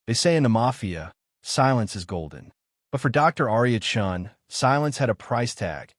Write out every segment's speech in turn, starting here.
They say in the Mafia, silence is golden. But for Dr. Aria Chen, silence had a price tag,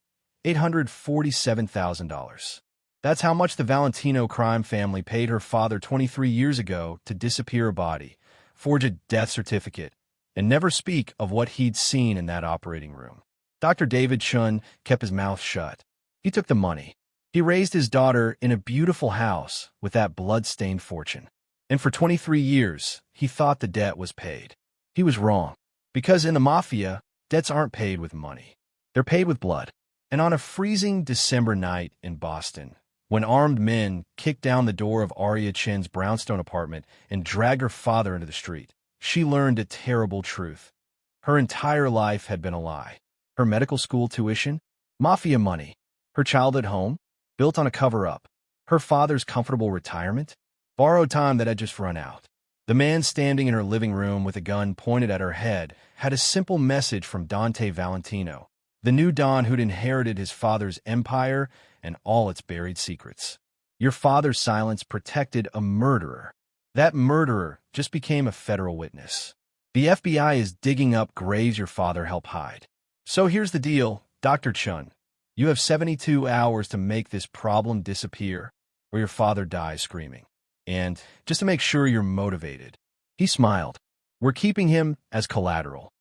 $847,000. That's how much the Valentino crime family paid her father 23 years ago to disappear a body, forge a death certificate, and never speak of what he'd seen in that operating room. Dr. David Chen kept his mouth shut. He took the money. He raised his daughter in a beautiful house with that blood-stained fortune. And for 23 years, he thought the debt was paid. He was wrong. Because in the Mafia, debts aren't paid with money. They're paid with blood. And on a freezing December night in Boston, when armed men kicked down the door of Aria Chen's brownstone apartment and dragged her father into the street, she learned a terrible truth. Her entire life had been a lie. Her medical school tuition, Mafia money. Her childhood home, built on a cover-up. Her father's comfortable retirement, borrowed time that had just run out. The man standing in her living room with a gun pointed at her head had a simple message from Dante Valentino, the new Don who'd inherited his father's empire and all its buried secrets. Your father's silence protected a murderer. That murderer just became a federal witness. The FBI is digging up graves your father helped hide. So here's the deal, Dr. Chen. You have 72 hours to make this problem disappear, or your father dies screaming. And just to make sure you're motivated. He smiled. We're keeping him as collateral.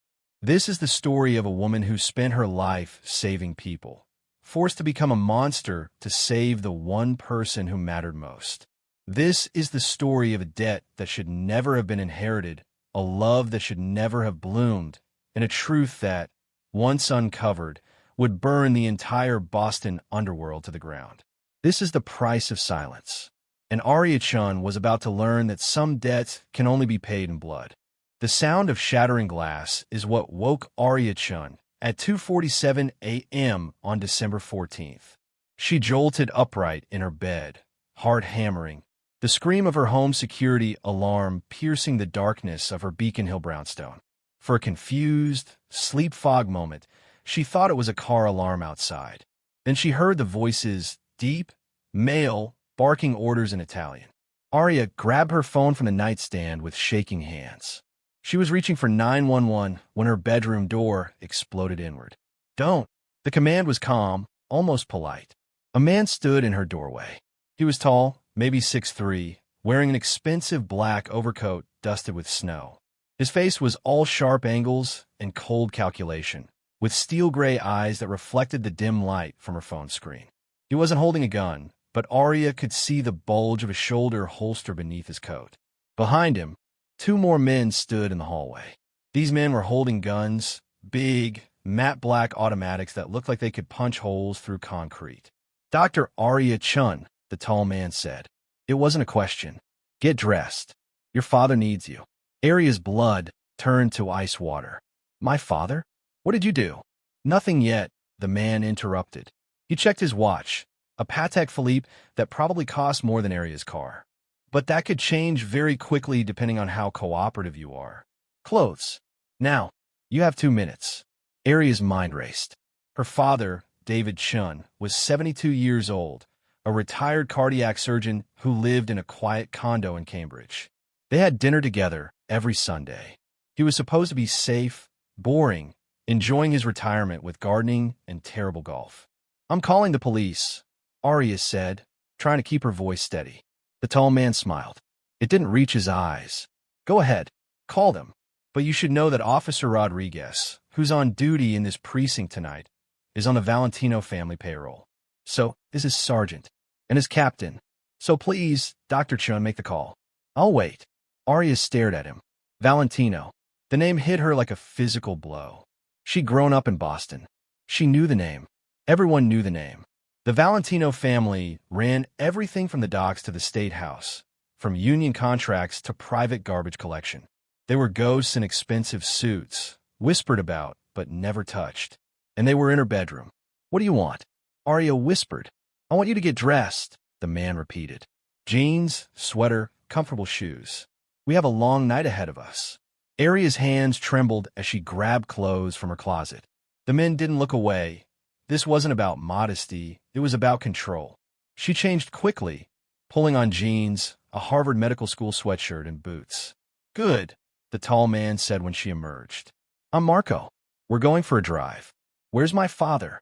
This is the story of a woman who spent her life saving people, forced to become a monster to save the one person who mattered most. This is the story of a debt that should never have been inherited, a love that should never have bloomed, and a truth that, once uncovered, would burn the entire Boston underworld to the ground. This is the price of silence. And Aria Chen was about to learn that some debts can only be paid in blood. The sound of shattering glass is what woke Aria Chen at 2:47 a.m. on December 14th. She jolted upright in her bed, heart hammering, the scream of her home security alarm piercing the darkness of her Beacon Hill brownstone. For a confused, sleep-fog moment, she thought it was a car alarm outside. Then she heard the voices, deep, male, barking orders in Italian. Aria grabbed her phone from the nightstand with shaking hands. She was reaching for 911 when her bedroom door exploded inward. Don't. The command was calm, almost polite. A man stood in her doorway. He was tall, maybe 6'3", wearing an expensive black overcoat dusted with snow. His face was all sharp angles and cold calculation, with steel-gray eyes that reflected the dim light from her phone screen. He wasn't holding a gun, but Aria could see the bulge of a shoulder holster beneath his coat. Behind him, 2 more men stood in the hallway. These men were holding guns, big, matte black automatics that looked like they could punch holes through concrete. Dr. Aria Chen, the tall man said. It wasn't a question. Get dressed. Your father needs you. Aria's blood turned to ice water. My father? What did you do? Nothing yet, the man interrupted. He checked his watch, a Patek Philippe that probably cost more than Aria's car. But that could change very quickly depending on how cooperative you are. Clothes. Now, you have 2 minutes. Aria's mind raced. Her father, David Chen, was 72 years old, a retired cardiac surgeon who lived in a quiet condo in Cambridge. They had dinner together every Sunday. He was supposed to be safe, boring, enjoying his retirement with gardening and terrible golf. I'm calling the police, Aria said, trying to keep her voice steady. The tall man smiled. It didn't reach his eyes. Go ahead, call them. But you should know that Officer Rodriguez, who's on duty in this precinct tonight, is on the Valentino family payroll. So is his sergeant and his captain. So please, Dr. Chen, make the call. I'll wait. Aria stared at him. Valentino. The name hit her like a physical blow. She'd grown up in Boston. She knew the name. Everyone knew the name. The Valentino family ran everything from the docks to the state house, from union contracts to private garbage collection. They were ghosts in expensive suits, whispered about, but never touched. And they were in her bedroom. What do you want? Aria whispered. I want you to get dressed, the man repeated. Jeans, sweater, comfortable shoes. We have a long night ahead of us. Aria's hands trembled as she grabbed clothes from her closet. The men didn't look away. This wasn't about modesty, it was about control. She changed quickly, pulling on jeans, a Harvard Medical School sweatshirt, and boots. Good, the tall man said when she emerged. I'm Marco. We're going for a drive. Where's my father?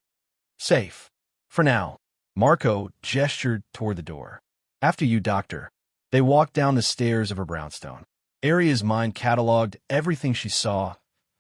Safe. For now. Marco gestured toward the door. After you, doctor. They walked down the stairs of her brownstone. Aria's mind cataloged everything she saw.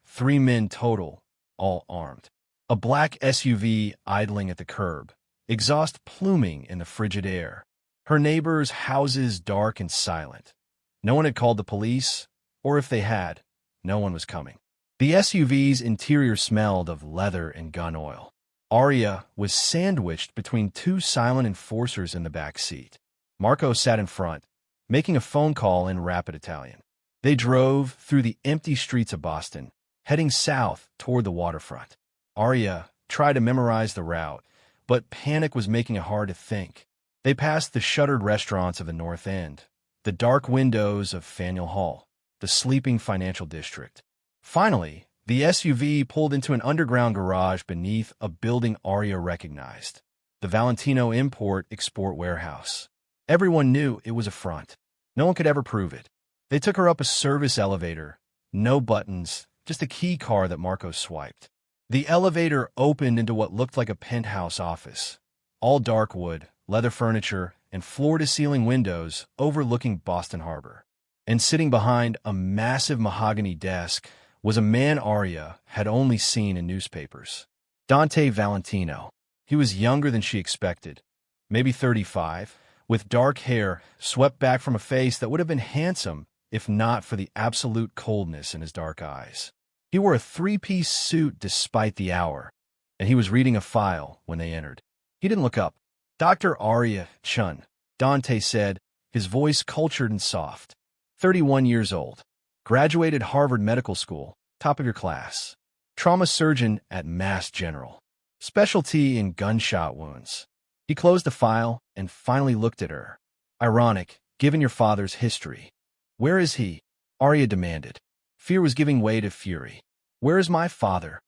3 men total, all armed. A black SUV idling at the curb, exhaust pluming in the frigid air. Her neighbors' houses dark and silent. No one had called the police, or if they had, no one was coming. The SUV's interior smelled of leather and gun oil. Aria was sandwiched between 2 silent enforcers in the back seat. Marco sat in front, making a phone call in rapid Italian. They drove through the empty streets of Boston, heading south toward the waterfront. Aria tried to memorize the route, but panic was making it hard to think. They passed the shuttered restaurants of the North End, the dark windows of Faneuil Hall, the sleeping financial district. Finally, the SUV pulled into an underground garage beneath a building Aria recognized, the Valentino Import-Export Warehouse. Everyone knew it was a front. No one could ever prove it. They took her up a service elevator, no buttons, just a key card that Marco swiped. The elevator opened into what looked like a penthouse office, all dark wood, leather furniture, and floor-to-ceiling windows overlooking Boston Harbor. And sitting behind a massive mahogany desk was a man Aria had only seen in newspapers. Dante Valentino. He was younger than she expected, maybe 35, with dark hair swept back from a face that would have been handsome if not for the absolute coldness in his dark eyes. He wore a 3-piece suit despite the hour, and he was reading a file when they entered. He didn't look up. Dr. Aria Chen, Dante said, his voice cultured and soft. 31 years old. Graduated Harvard Medical School, top of your class. Trauma surgeon at Mass General. Specialty in gunshot wounds. He closed the file and finally looked at her. Ironic, given your father's history. Where is he? Aria demanded. Fear was giving way to fury. Where is my father?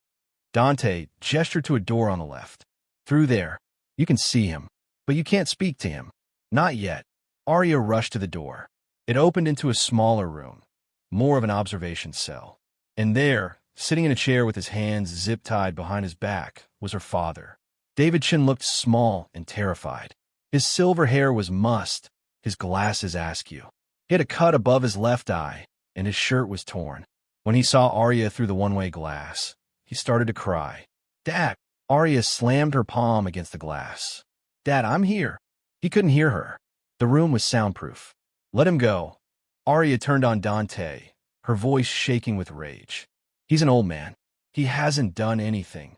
Dante gestured to a door on the left. Through there. You can see him, but you can't speak to him. Not yet. Aria rushed to the door. It opened into a smaller room, more of an observation cell. And there, sitting in a chair with his hands zip-tied behind his back, was her father. David Chen looked small and terrified. His silver hair was mussed, his glasses askew. He had a cut above his left eye, and his shirt was torn. When he saw Aria through the one-way glass, he started to cry. Dad! Aria slammed her palm against the glass. Dad, I'm here. He couldn't hear her. The room was soundproof. Let him go. Aria turned on Dante, her voice shaking with rage. He's an old man. He hasn't done anything.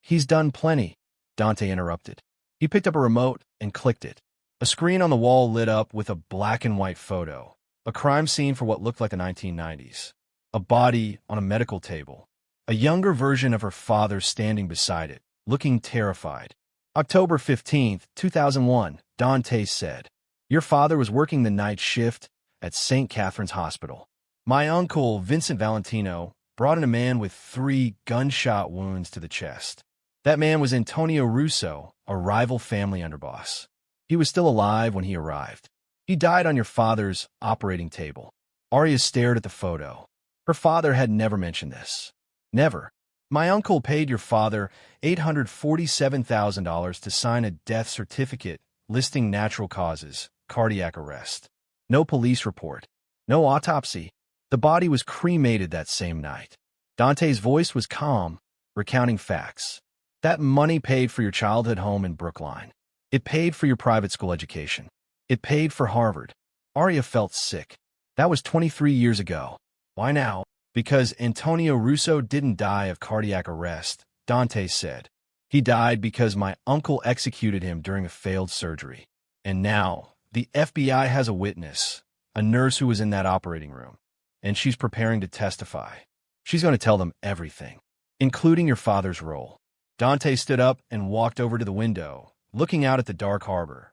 He's done plenty, Dante interrupted. He picked up a remote and clicked it. A screen on the wall lit up with a black and white photo, a crime scene for what looked like the 1990s. A body on a medical table. A younger version of her father standing beside it, looking terrified. October 15th, 2001, Dante said. Your father was working the night shift at St. Catherine's Hospital. My uncle, Vincent Valentino, brought in a man with 3 gunshot wounds to the chest. That man was Antonio Russo, a rival family underboss. He was still alive when he arrived. He died on your father's operating table. Aria stared at the photo. Her father had never mentioned this. Never. My uncle paid your father $847,000 to sign a death certificate listing natural causes, cardiac arrest. No police report. No autopsy. The body was cremated that same night. Dante's voice was calm, recounting facts. That money paid for your childhood home in Brookline. It paid for your private school education. It paid for Harvard. Aria felt sick. That was 23 years ago. Why now? Because Antonio Russo didn't die of cardiac arrest, Dante said. He died because my uncle executed him during a failed surgery. And now, the FBI has a witness, a nurse who was in that operating room, and she's preparing to testify. She's going to tell them everything, including your father's role. Dante stood up and walked over to the window, looking out at the dark harbor.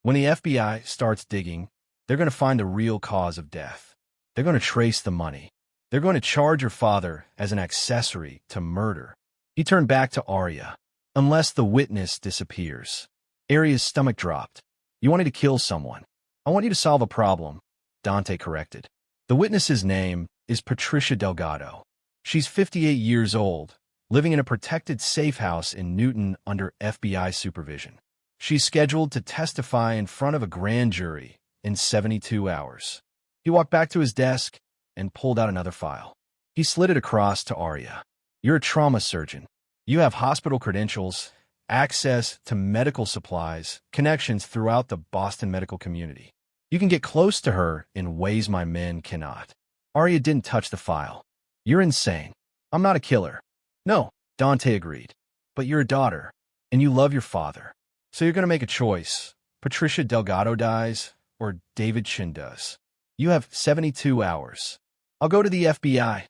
When the FBI starts digging, they're going to find the real cause of death. They're going to trace the money. They're going to charge your father as an accessory to murder. He turned back to Aria. Unless the witness disappears. Aria's stomach dropped. You wanted to kill someone. I want you to solve a problem, Dante corrected. The witness's name is Patricia Delgado. She's 58 years old, living in a protected safe house in Newton under FBI supervision. She's scheduled to testify in front of a grand jury in 72 hours. He walked back to his desk and pulled out another file. He slid it across to Aria. You're a trauma surgeon. You have hospital credentials, access to medical supplies, connections throughout the Boston medical community. You can get close to her in ways my men cannot. Aria didn't touch the file. You're insane. I'm not a killer. No, Dante agreed. But you're a daughter, and you love your father. So you're going to make a choice. Patricia Delgado dies, or David Chen does. You have 72 hours. I'll go to the FBI,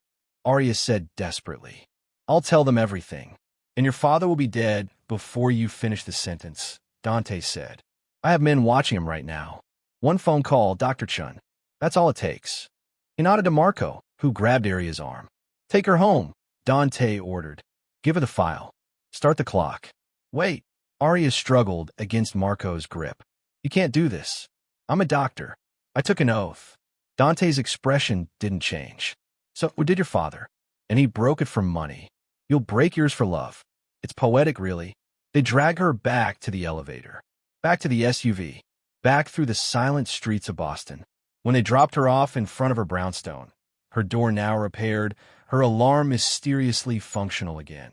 Aria said desperately. I'll tell them everything. And your father will be dead before you finish the sentence, Dante said. I have men watching him right now. One phone call, Dr. Chen. That's all it takes. He nodded to Marco, who grabbed Aria's arm. Take her home, Dante ordered. Give her the file. Start the clock. Wait. Aria struggled against Marco's grip. You can't do this. I'm a doctor. I took an oath. Dante's expression didn't change. So, what did your father? And he broke it for money. You'll break yours for love. It's poetic, really. They drag her back to the elevator. Back to the SUV. Back through the silent streets of Boston. When they dropped her off in front of her brownstone, her door now repaired, her alarm mysteriously functional again.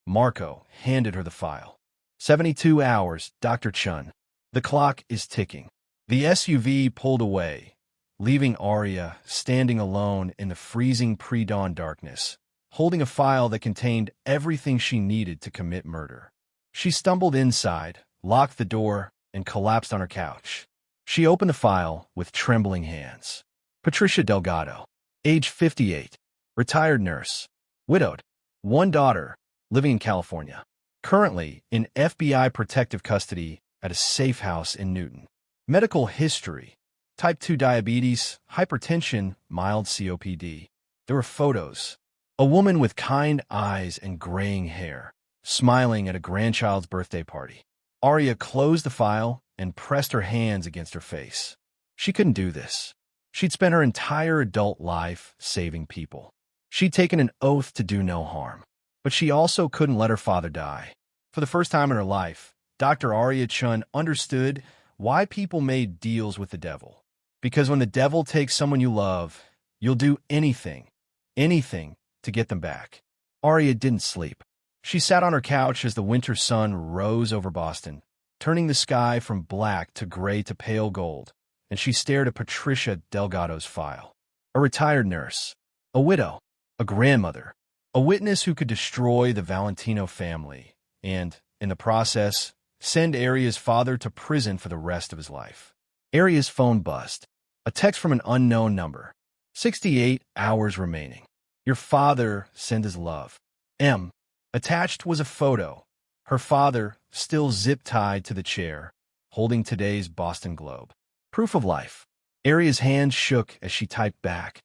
Marco handed her the file. 72 hours, Dr. Chen. The clock is ticking. The SUV pulled away, leaving Aria standing alone in the freezing pre-dawn darkness, holding a file that contained everything she needed to commit murder. She stumbled inside, locked the door, and collapsed on her couch. She opened the file with trembling hands. Patricia Delgado, age 58, retired nurse, widowed, one daughter, living in California. Currently in FBI protective custody at a safe house in Newton. Medical history: type 2 diabetes, hypertension, mild COPD. There were photos. A woman with kind eyes and graying hair, smiling at a grandchild's birthday party. Aria closed the file and pressed her hands against her face. She couldn't do this. She'd spent her entire adult life saving people. She'd taken an oath to do no harm. But she also couldn't let her father die. For the first time in her life, Dr. Aria Chen understood why people made deals with the devil. Because when the devil takes someone you love, you'll do anything to get them back. Aria didn't sleep. She sat on her couch as the winter sun rose over Boston, turning the sky from black to gray to pale gold, and she stared at Patricia Delgado's file. A retired nurse, a widow, a grandmother, a witness who could destroy the Valentino family and, in the process, send Aria's father to prison for the rest of his life. Aria's phone buzzed. A text from an unknown number. 68 hours remaining. Your father send his love. M. Attached was a photo. Her father, still zip-tied to the chair, holding today's Boston Globe. Proof of life. Aria's hand shook as she typed back.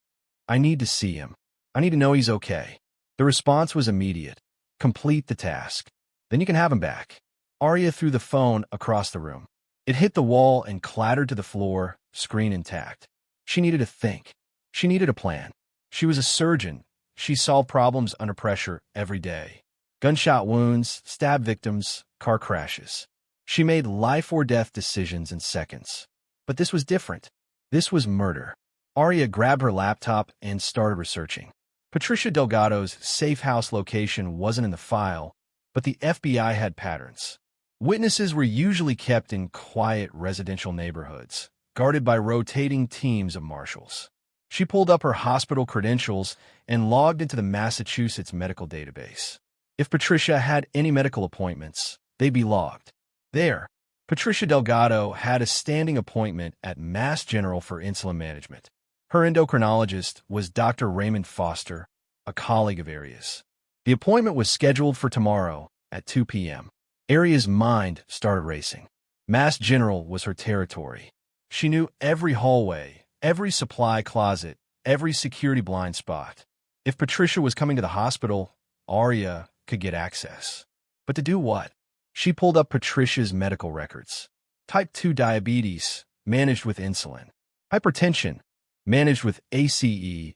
I need to see him. I need to know he's okay. The response was immediate. Complete the task. Then you can have him back. Aria threw the phone across the room. It hit the wall and clattered to the floor, screen intact. She needed to think. She needed a plan. She was a surgeon. She solved problems under pressure every day. Gunshot wounds, stab victims, car crashes. She made life-or-death decisions in seconds. But this was different. This was murder. Aria grabbed her laptop and started researching. Patricia Delgado's safe house location wasn't in the file, but the FBI had patterns. Witnesses were usually kept in quiet residential neighborhoods, guarded by rotating teams of marshals. She pulled up her hospital credentials and logged into the Massachusetts medical database. If Patricia had any medical appointments, they'd be logged. There, Patricia Delgado had a standing appointment at Mass General for insulin management. Her endocrinologist was Dr. Raymond Foster, a colleague of Aria's. The appointment was scheduled for tomorrow at 2 p.m. Aria's mind started racing. Mass General was her territory. She knew every hallway, every supply closet, every security blind spot. If Patricia was coming to the hospital, Aria could get access. But to do what? She pulled up Patricia's medical records. Type 2 diabetes, managed with insulin. Hypertension, managed with ACE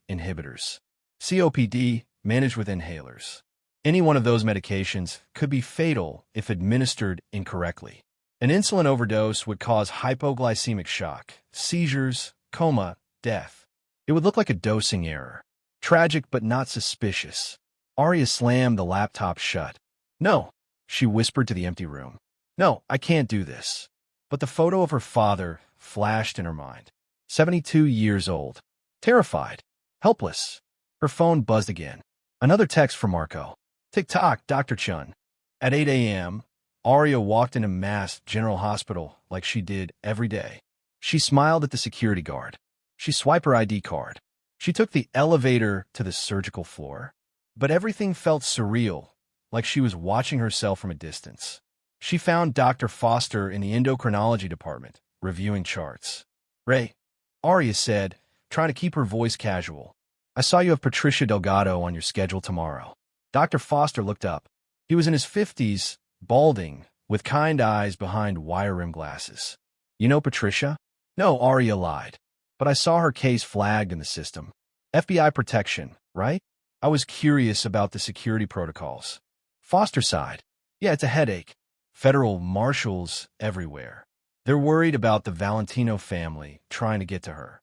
inhibitors. COPD, managed with inhalers. Any one of those medications could be fatal if administered incorrectly. An insulin overdose would cause hypoglycemic shock, seizures, coma, death. It would look like a dosing error. Tragic but not suspicious. Aria slammed the laptop shut. "No," she whispered to the empty room. "No, I can't do this." But the photo of her father flashed in her mind. 72 years old. Terrified. Helpless. Her phone buzzed again. Another text from Marco. "Tick-tock, Dr. Chen." At 8 a.m., Aria walked into Mass General Hospital like she did every day. She smiled at the security guard. She swiped her ID card. She took the elevator to the surgical floor. But everything felt surreal, like she was watching herself from a distance. She found Dr. Foster in the endocrinology department, reviewing charts. "Ray," Aria said, trying to keep her voice casual. "I saw you have Patricia Delgado on your schedule tomorrow." Dr. Foster looked up. He was in his 50s, balding, with kind eyes behind wire-rimmed glasses. "You know Patricia?" "No," Aria lied. "But I saw her case flagged in the system. FBI protection, right?" "I was curious about the security protocols." Foster sighed. "Yeah, it's a headache. Federal marshals everywhere. They're worried about the Valentino family trying to get to her."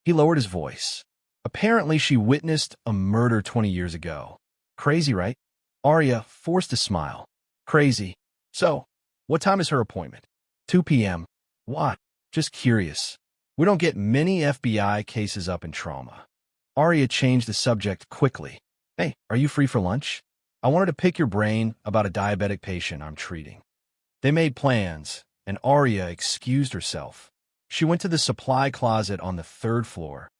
He lowered his voice. "Apparently she witnessed a murder 20 years ago. Crazy, right?" Aria forced a smile. "Crazy. So, what time is her appointment?" 2 p.m. "What?" "Just curious. We don't get many FBI cases up in trauma." Aria changed the subject quickly. "Hey, are you free for lunch? I wanted to pick your brain about a diabetic patient I'm treating." They made plans, and Aria excused herself. She went to the supply closet on the 3rd floor,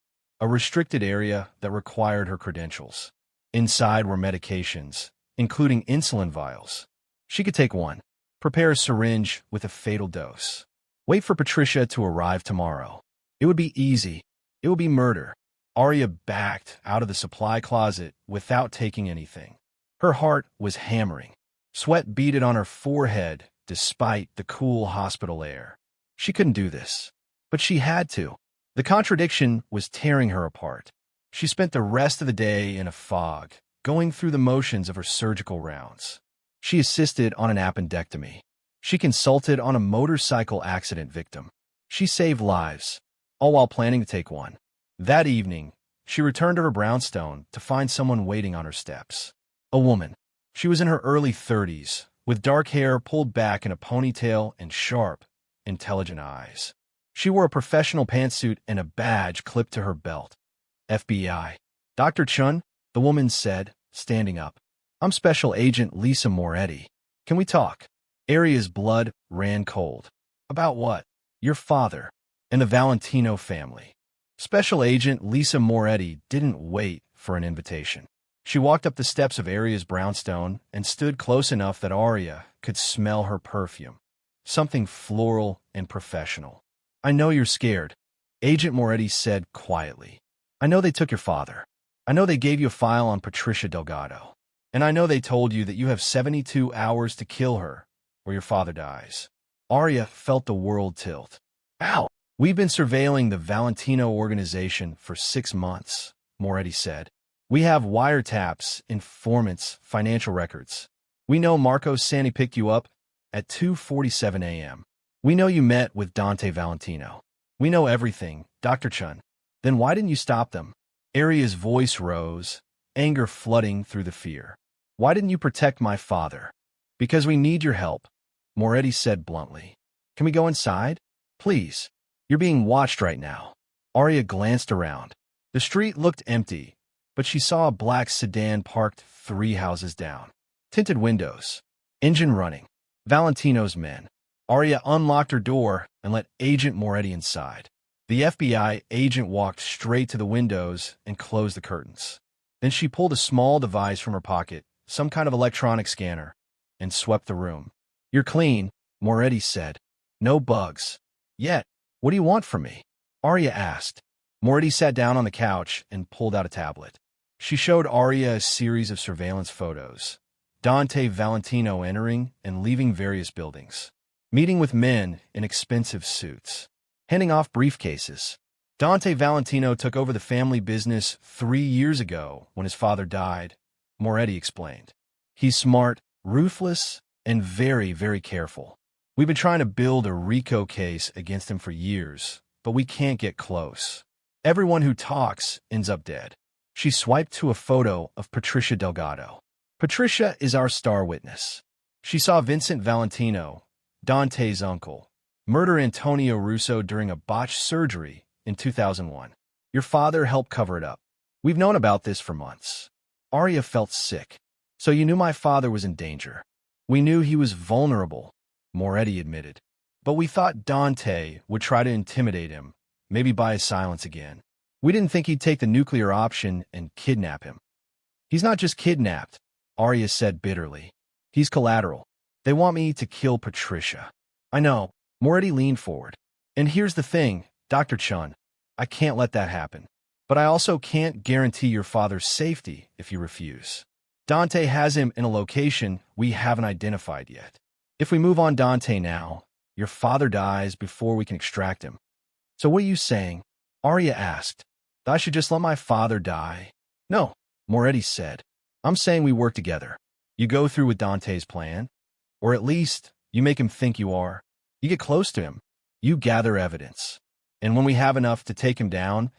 a restricted area that required her credentials. Inside were medications, including insulin vials. She could take one, prepare a syringe with a fatal dose. Wait for Patricia to arrive tomorrow. It would be easy. It would be murder. Aria backed out of the supply closet without taking anything. Her heart was hammering. Sweat beaded on her forehead despite the cool hospital air. She couldn't do this, but she had to. The contradiction was tearing her apart. She spent the rest of the day in a fog, going through the motions of her surgical rounds. She assisted on an appendectomy. She consulted on a motorcycle accident victim. She saved lives, all while planning to take one. That evening, she returned to her brownstone to find someone waiting on her steps. A woman. She was in her early 30s, with dark hair pulled back in a ponytail and sharp, intelligent eyes. She wore a professional pantsuit and a badge clipped to her belt. FBI. "Dr. Chun," the woman said, standing up. "I'm Special Agent Lisa Moretti. Can we talk?" Aria's blood ran cold. "About what?" "Your father and the Valentino family." Special Agent Lisa Moretti didn't wait for an invitation. She walked up the steps of Aria's brownstone and stood close enough that Aria could smell her perfume. Something floral and professional. "I know you're scared," Agent Moretti said quietly. "I know they took your father. I know they gave you a file on Patricia Delgado. And I know they told you that you have 72 hours to kill her, or your father dies." Aria felt the world tilt. "Ow! We've been surveilling the Valentino organization for 6 months, Moretti said. "We have wiretaps, informants, financial records. We know Marco Santi picked you up at 2:47 a.m. We know you met with Dante Valentino. We know everything, Dr. Chun. Then why didn't you stop them?" Aria's voice rose, anger flooding through the fear. "Why didn't you protect my father?" "Because we need your help," Moretti said bluntly. "Can we go inside? Please. You're being watched right now." Aria glanced around. The street looked empty, but she saw a black sedan parked 3 houses down. Tinted windows. Engine running. Valentino's men. Aria unlocked her door and let Agent Moretti inside. The FBI agent walked straight to the windows and closed the curtains. Then she pulled a small device from her pocket, some kind of electronic scanner, and swept the room. "You're clean," Moretti said. "No bugs. Yet. What do you want from me?" Aria asked. Moretti sat down on the couch and pulled out a tablet. She showed Aria a series of surveillance photos. Dante Valentino entering and leaving various buildings. Meeting with men in expensive suits. Handing off briefcases. Dante Valentino took over the family business 3 years ago when his father died, Moretti explained. He's smart, ruthless, and very, very careful. We've been trying to build a RICO case against him for years, but we can't get close. Everyone who talks ends up dead. She swiped to a photo of Patricia Delgado. Patricia is our star witness. She saw Vincent Valentino, Dante's uncle, murder Antonio Russo during a botched surgery in 2001. Your father helped cover it up. We've known about this for months. Aria felt sick. So you knew my father was in danger. We knew he was vulnerable, Moretti admitted. But we thought Dante would try to intimidate him, maybe buy his silence again. We didn't think he'd take the nuclear option and kidnap him. He's not just kidnapped, Aria said bitterly. He's collateral. They want me to kill Patricia. I know, Moretti leaned forward. And here's the thing, Dr. Chen, I can't let that happen. But I also can't guarantee your father's safety if you refuse. Dante has him in a location we haven't identified yet. If we move on Dante now, your father dies before we can extract him. So what are you saying? Aria asked. That I should just let my father die? No, Moretti said. I'm saying we work together. You go through with Dante's plan, or at least you make him think you are. You get close to him. You gather evidence. And when we have enough to take him down,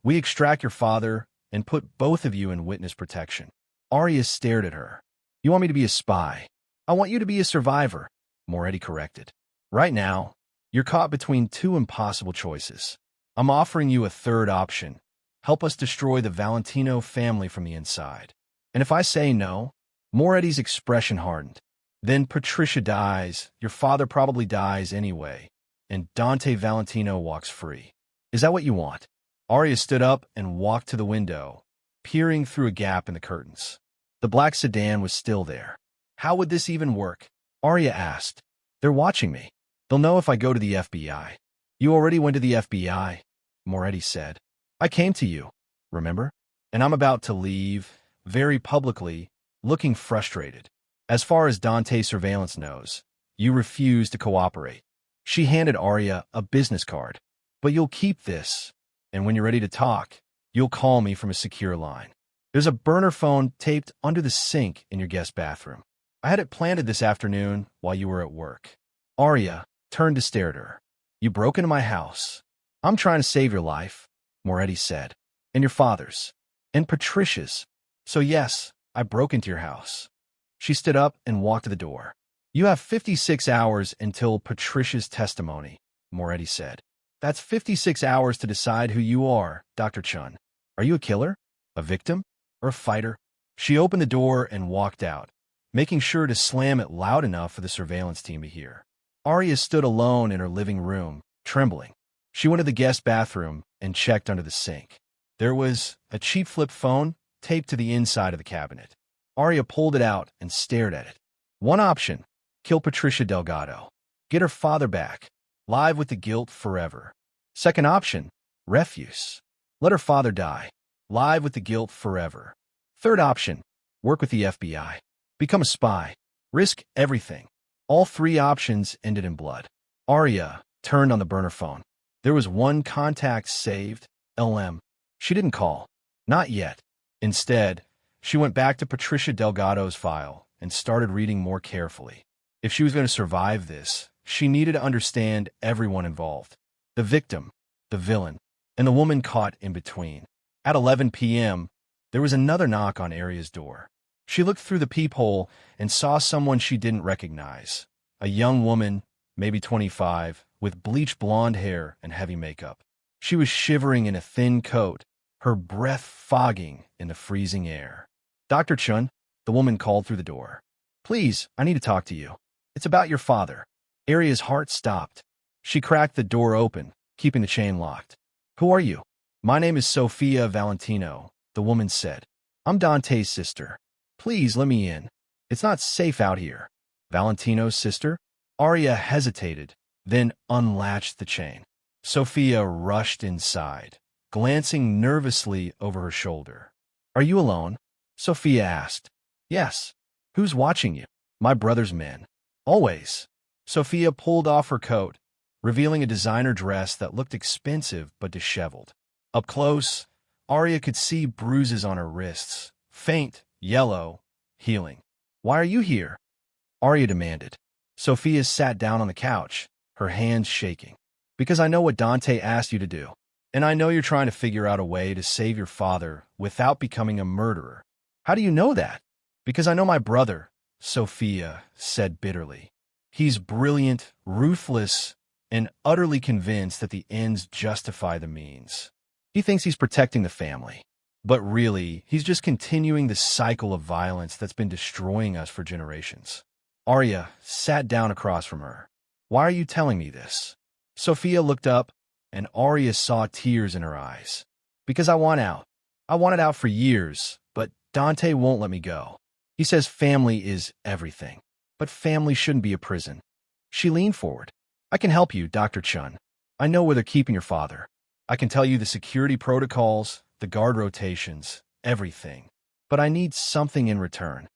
we extract your father and put both of you in witness protection. Aria stared at her. You want me to be a spy? I want you to be a survivor, Moretti corrected. Right now, you're caught between two impossible choices. I'm offering you a third option. Help us destroy the Valentino family from the inside. And if I say no, Moretti's expression hardened. Then Patricia dies, your father probably dies anyway, and Dante Valentino walks free. Is that what you want? Aria stood up and walked to the window, peering through a gap in the curtains. The black sedan was still there. How would this even work? Aria asked. They're watching me. They'll know if I go to the FBI. You already went to the FBI, Moretti said. I came to you, remember? And I'm about to leave, very publicly, looking frustrated. As far as Dante's surveillance knows, you refuse to cooperate. She handed Aria a business card. But you'll keep this, and when you're ready to talk, you'll call me from a secure line. There's a burner phone taped under the sink in your guest bathroom. I had it planted this afternoon while you were at work. Aria turned to stare at her. You broke into my house. I'm trying to save your life, Moretti said. And your father's. And Patricia's. So yes, I broke into your house. She stood up and walked to the door. You have 56 hours until Patricia's testimony, Moretti said. That's 56 hours to decide who you are, Dr. Chen. Are you a killer? A victim? Or a fighter? She opened the door and walked out, making sure to slam it loud enough for the surveillance team to hear. Aria stood alone in her living room, trembling. She went to the guest bathroom and checked under the sink. There was a cheap flip phone taped to the inside of the cabinet. Aria pulled it out and stared at it. One option, kill Patricia Delgado. Get her father back, live with the guilt forever. Second option, refuse. Let her father die, live with the guilt forever. Third option, work with the FBI. Become a spy. Risk everything. All three options ended in blood. Aria turned on the burner phone. There was one contact saved, LM. She didn't call. Not yet. Instead, she went back to Patricia Delgado's file and started reading more carefully. If she was going to survive this, she needed to understand everyone involved. The victim, the villain, and the woman caught in between. At 11 p.m., there was another knock on Aria's door. She looked through the peephole and saw someone she didn't recognize. A young woman, maybe 25, with bleached blonde hair and heavy makeup. She was shivering in a thin coat, her breath fogging in the freezing air. Dr. Chen, the woman called through the door. Please, I need to talk to you. It's about your father. Aria's heart stopped. She cracked the door open, keeping the chain locked. Who are you? My name is Sofia Valentino, the woman said. I'm Dante's sister. Please let me in. It's not safe out here. Valentino's sister? Aria hesitated, then unlatched the chain. Sofia rushed inside, glancing nervously over her shoulder. Are you alone? Sofia asked. Yes. Who's watching you? My brother's men. Always. Sofia pulled off her coat, revealing a designer dress that looked expensive but disheveled. Up close, Aria could see bruises on her wrists, faint, yellow, healing. "Why are you here?" Aria demanded. Sophia sat down on the couch, her hands shaking. "Because I know what Dante asked you to do. And I know you're trying to figure out a way to save your father without becoming a murderer." "How do you know that?" "Because I know my brother," Sophia said bitterly. "He's brilliant, ruthless, and utterly convinced that the ends justify the means. He thinks he's protecting the family. But really, he's just continuing the cycle of violence that's been destroying us for generations." Aria sat down across from her. "Why are you telling me this?" Sophia looked up, and Aria saw tears in her eyes. "Because I want out. I wanted out for years, but Dante won't let me go. He says family is everything. But family shouldn't be a prison." She leaned forward. "I can help you, Dr. Chen. I know where they're keeping your father. I can tell you the security protocols, the guard rotations, everything. But I need something in return."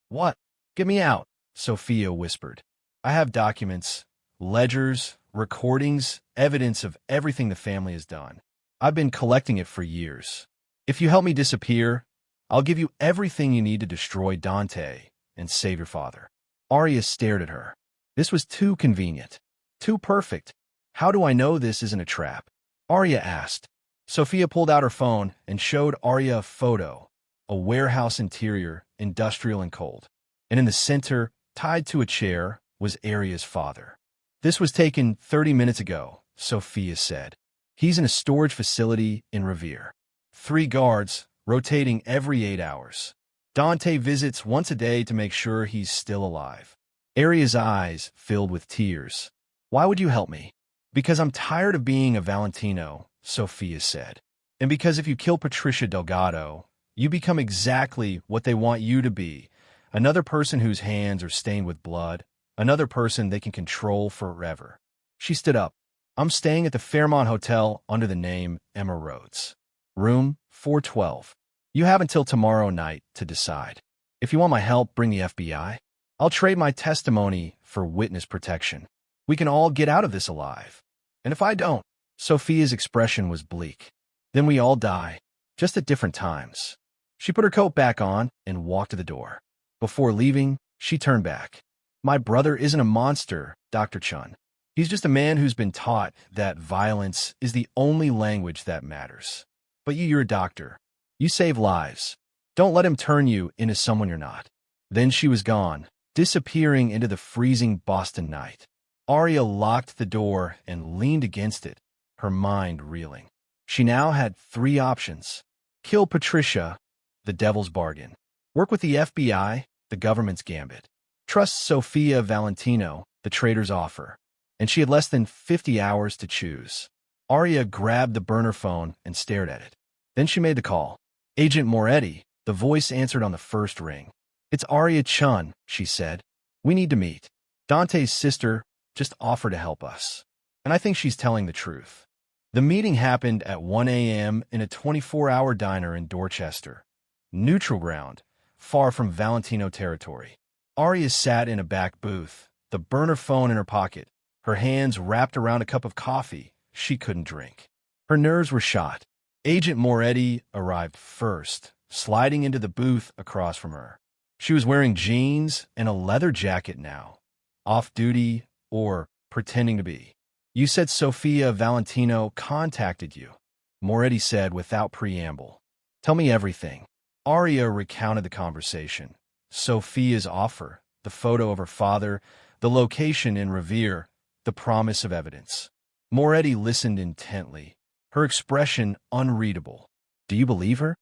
"What?" "Get me out," Sophia whispered. "I have documents, ledgers, recordings, evidence of everything the family has done. I've been collecting it for years. If you help me disappear, I'll give you everything you need to destroy Dante and save your father." Aria stared at her. This was too convenient, too perfect. "How do I know this isn't a trap?" Aria asked. Sophia pulled out her phone and showed Aria a photo, a warehouse interior, industrial and cold. And in the center, tied to a chair, was Aria's father. "This was taken 30 minutes ago," Sophia said. "He's in a storage facility in Revere. 3 guards, rotating every 8 hours. Dante visits once a day to make sure he's still alive." Aria's eyes filled with tears. "Why would you help me?" "Because I'm tired of being a Valentino," Sophia said. "And because if you kill Patricia Delgado, you become exactly what they want you to be, another person whose hands are stained with blood, another person they can control forever." She stood up. "I'm staying at the Fairmont Hotel under the name Emma Rhodes. Room 412. You have until tomorrow night to decide. If you want my help, bring the FBI. I'll trade my testimony for witness protection. We can all get out of this alive. And if I don't," Sophia's expression was bleak, "then we all die, just at different times." She put her coat back on and walked to the door. Before leaving, she turned back. "My brother isn't a monster, Dr. Chun. He's just a man who's been taught that violence is the only language that matters. But you're a doctor. You save lives. Don't let him turn you into someone you're not." Then she was gone, disappearing into the freezing Boston night. Aria locked the door and leaned against it, her mind reeling. She now had 3 options. Kill Patricia, the devil's bargain. Work with the FBI, the government's gambit. Trust Sophia Valentino, the traitor's offer. And she had less than 50 hours to choose. Aria grabbed the burner phone and stared at it. Then she made the call. "Agent Moretti," the voice answered on the first ring. "It's Aria Chen," she said. "We need to meet. Dante's sister just offered to help us. And I think she's telling the truth." The meeting happened at 1 a.m. in a 24-hour diner in Dorchester. Neutral ground, far from Valentino territory. Aria sat in a back booth, the burner phone in her pocket, her hands wrapped around a cup of coffee she couldn't drink. Her nerves were shot. Agent Moretti arrived first, sliding into the booth across from her. She was wearing jeans and a leather jacket now, off-duty or pretending to be. "You said Sophia Valentino contacted you," Moretti said without preamble. "Tell me everything." Aria recounted the conversation, Sophia's offer, the photo of her father, the location in Revere, the promise of evidence. Moretti listened intently, her expression unreadable. "Do you believe her?"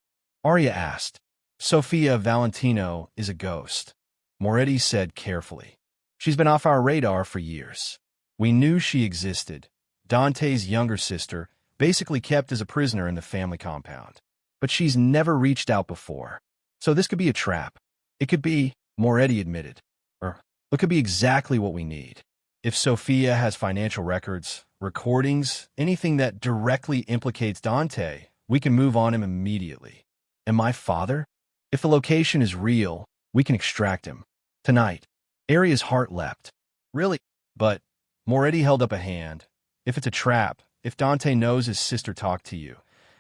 Aria asked. "Sophia Valentino is a ghost," Moretti said carefully. "She's been off our radar for years. We knew she existed, Dante's younger sister, basically kept as a prisoner in the family compound. But she's never reached out before. So this could be a trap. It could be," Moretti admitted, "or it could be exactly what we need. If Sophia has financial records, recordings, anything that directly implicates Dante, we can move on him immediately. And my father? If the location is real, we can extract him. Tonight." Aria's heart leapt. "Really?" But Moretti held up a hand, If it's a trap, if Dante knows his sister talked to you,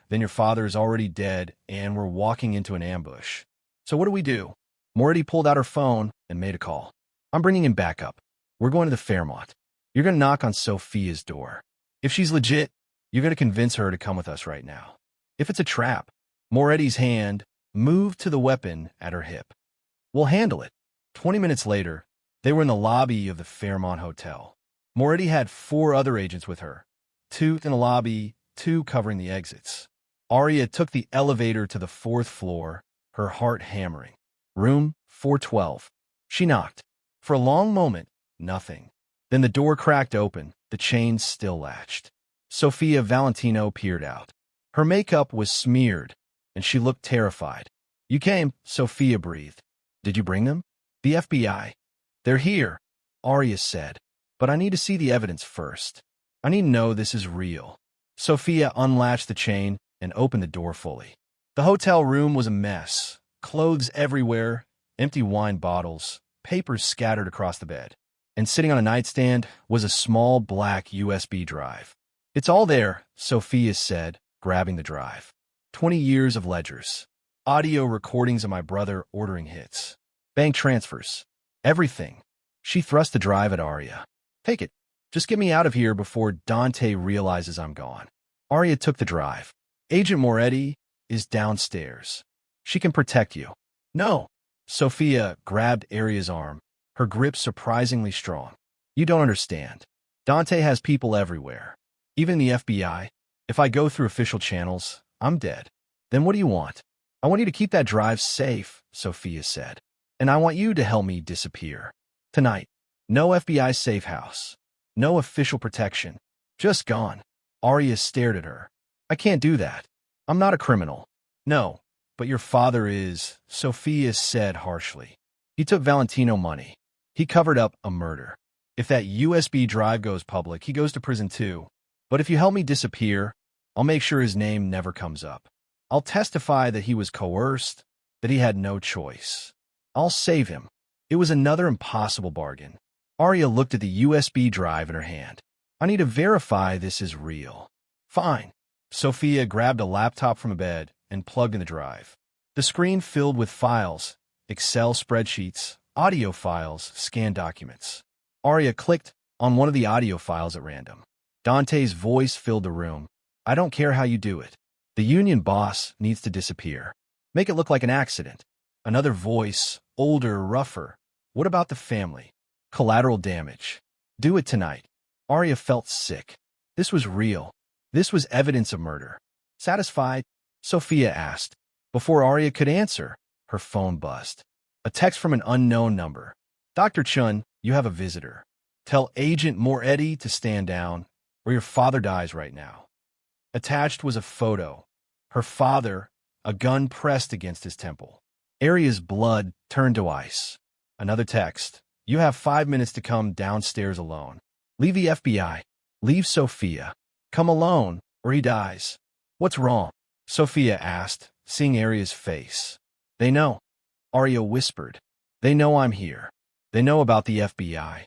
then your father is already dead and we're walking into an ambush. So what do? Moretti pulled out her phone and made a call. I'm bringing him back up. We're going to the Fairmont. You're going to knock on Sophia's door. If she's legit, you're going to convince her to come with us right now. If it's a trap, Moretti's hand moved to the weapon at her hip. We'll handle it. 20 minutes later, they were in the lobby of the Fairmont Hotel. Moretti had 4 other agents with her, 2 in the lobby, 2 covering the exits. Aria took the elevator to the 4th floor, her heart hammering. Room 412. She knocked. For a long moment, nothing. Then the door cracked open, the chains still latched. Sofia Valentino peered out. Her makeup was smeared, and she looked terrified. You came, Sofia breathed. Did you bring them? The FBI. They're here, Aria said. But I need to see the evidence first. I need to know this is real. Sofia unlatched the chain and opened the door fully. The hotel room was a mess. Clothes everywhere, empty wine bottles, papers scattered across the bed. And sitting on a nightstand was a small black USB drive. It's all there, Sofia said, grabbing the drive. 20 years of ledgers. Audio recordings of my brother ordering hits. Bank transfers. Everything. She thrust the drive at Aria. Take it. Just get me out of here before Dante realizes I'm gone. Aria took the drive. Agent Moretti is downstairs. She can protect you. No. Sofia grabbed Aria's arm, her grip surprisingly strong. You don't understand. Dante has people everywhere. Even the FBI. If I go through official channels, I'm dead. Then what do you want? I want you to keep that drive safe, Sofia said. And I want you to help me disappear. Tonight. No FBI safe house. No official protection. Just gone. Aria stared at her. I can't do that. I'm not a criminal. No, but your father is, Sofia said harshly. He took Valentino money. He covered up a murder. If that USB drive goes public, he goes to prison too. But if you help me disappear, I'll make sure his name never comes up. I'll testify that he was coerced, that he had no choice. I'll save him. It was another impossible bargain. Aria looked at the USB drive in her hand. I need to verify this is real. Fine. Sofia grabbed a laptop from a bed and plugged in the drive. The screen filled with files, Excel spreadsheets, audio files, scanned documents. Aria clicked on one of the audio files at random. Dante's voice filled the room. I don't care how you do it. The union boss needs to disappear. Make it look like an accident. Another voice, older, rougher. What about the family? Collateral damage. Do it tonight. Aria felt sick. This was real. This was evidence of murder. Satisfied? Sofia asked. Before Aria could answer, her phone buzzed. A text from an unknown number. Dr. Chen, you have a visitor. Tell Agent Moretti to stand down, or your father dies right now. Attached was a photo. Her father, a gun pressed against his temple. Aria's blood turned to ice. Another text. You have 5 minutes to come downstairs alone. Leave the FBI. Leave Sofia. Come alone, or he dies. What's wrong? Sofia asked, seeing Aria's face. They know. Aria whispered. They know I'm here. They know about the FBI.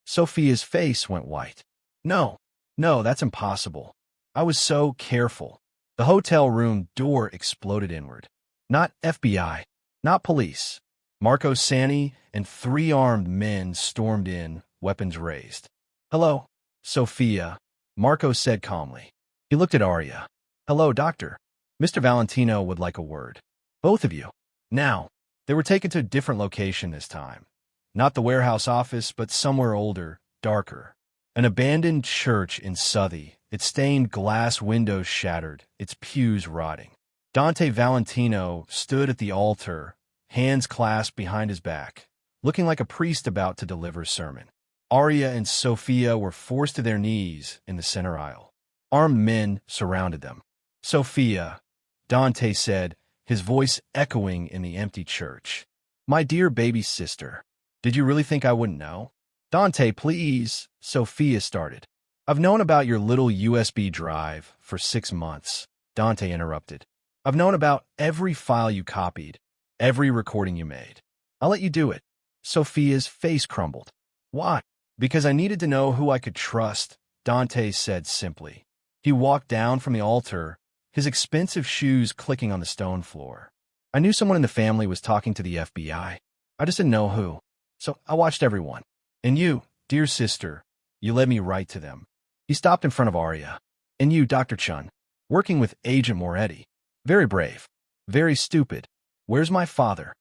Sofia's face went white. No, that's impossible. I was so careful. The hotel room door exploded inward. Not FBI. Not police. Marco Sani and 3 armed men stormed in, weapons raised. Hello, Sofia, Marco said calmly. He looked at Aria. Hello, doctor. Mr. Valentino would like a word. Both of you. Now. They were taken to a different location this time. Not the warehouse office, but somewhere older, darker. An abandoned church in Southie, its stained glass windows shattered, its pews rotting. Dante Valentino stood at the altar, hands clasped behind his back, looking like a priest about to deliver a sermon. Aria and Sofia were forced to their knees in the center aisle. Armed men surrounded them. Sofia, Dante said, his voice echoing in the empty church. My dear baby sister, did you really think I wouldn't know? Dante, please, Sofia started. I've known about your little USB drive for 6 months, Dante interrupted. I've known about every file you copied, every recording you made. I'll let you do it. Sofia's face crumbled. Why? Because I needed to know who I could trust, Dante said simply. He walked down from the altar, his expensive shoes clicking on the stone floor. I knew someone in the family was talking to the FBI. I just didn't know who. So I watched everyone. And you, dear sister, you led me right to them. He stopped in front of Aria. And you, Dr. Chen, working with Agent Moretti. Very brave. Very stupid. Where's my father?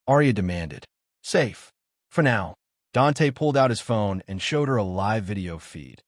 Aria demanded. Safe. For now. Dante pulled out his phone and showed her a live video feed.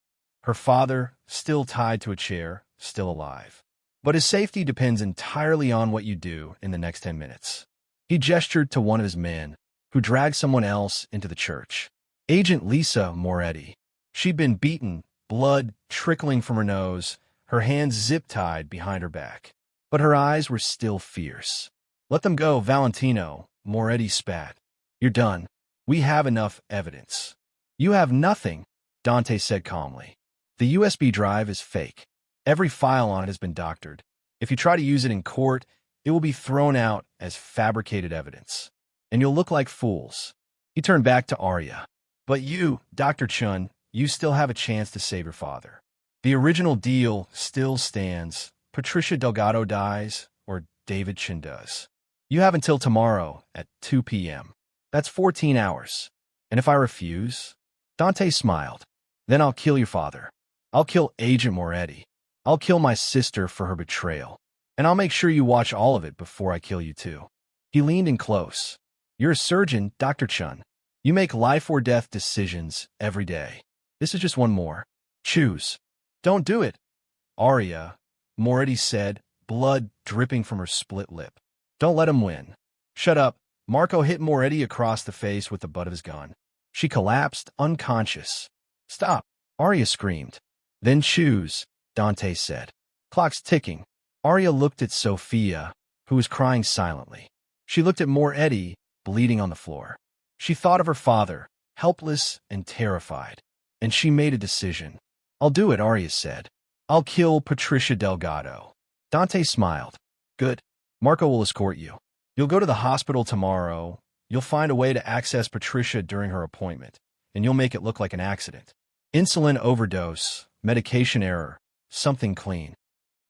Her father, still tied to a chair, still alive. But his safety depends entirely on what you do in the next 10 minutes. He gestured to one of his men, who dragged someone else into the church. Agent Lisa Moretti. She'd been beaten, blood trickling from her nose, her hands zip-tied behind her back. But her eyes were still fierce. Let them go, Valentino, Moretti spat. You're done. We have enough evidence. You have nothing, Dante said calmly. The USB drive is fake. Every file on it has been doctored. If you try to use it in court, it will be thrown out as fabricated evidence. And you'll look like fools. He turned back to Aria. But you, Dr. Chen, you still have a chance to save your father. The original deal still stands. Patricia Delgado dies, or David Chen does. You have until tomorrow at 2 p.m. That's 14 hours. And if I refuse? Dante smiled. Then I'll kill your father. I'll kill Agent Moretti. I'll kill my sister for her betrayal. And I'll make sure you watch all of it before I kill you too. He leaned in close. You're a surgeon, Dr. Chen. You make life or death decisions every day. This is just one more. Choose. Don't do it. Aria, Moretti said, blood dripping from her split lip. Don't let him win. Shut up. Marco hit Moretti across the face with the butt of his gun. She collapsed, unconscious. Stop. Aria screamed. Then choose, Dante said. Clock's ticking. Aria looked at Sophia, who was crying silently. She looked at Moretti, bleeding on the floor. She thought of her father, helpless and terrified. And she made a decision. I'll do it, Aria said. I'll kill Patricia Delgado. Dante smiled. Good. Marco will escort you. You'll go to the hospital tomorrow. You'll find a way to access Patricia during her appointment, and you'll make it look like an accident. Insulin overdose, medication error, something clean.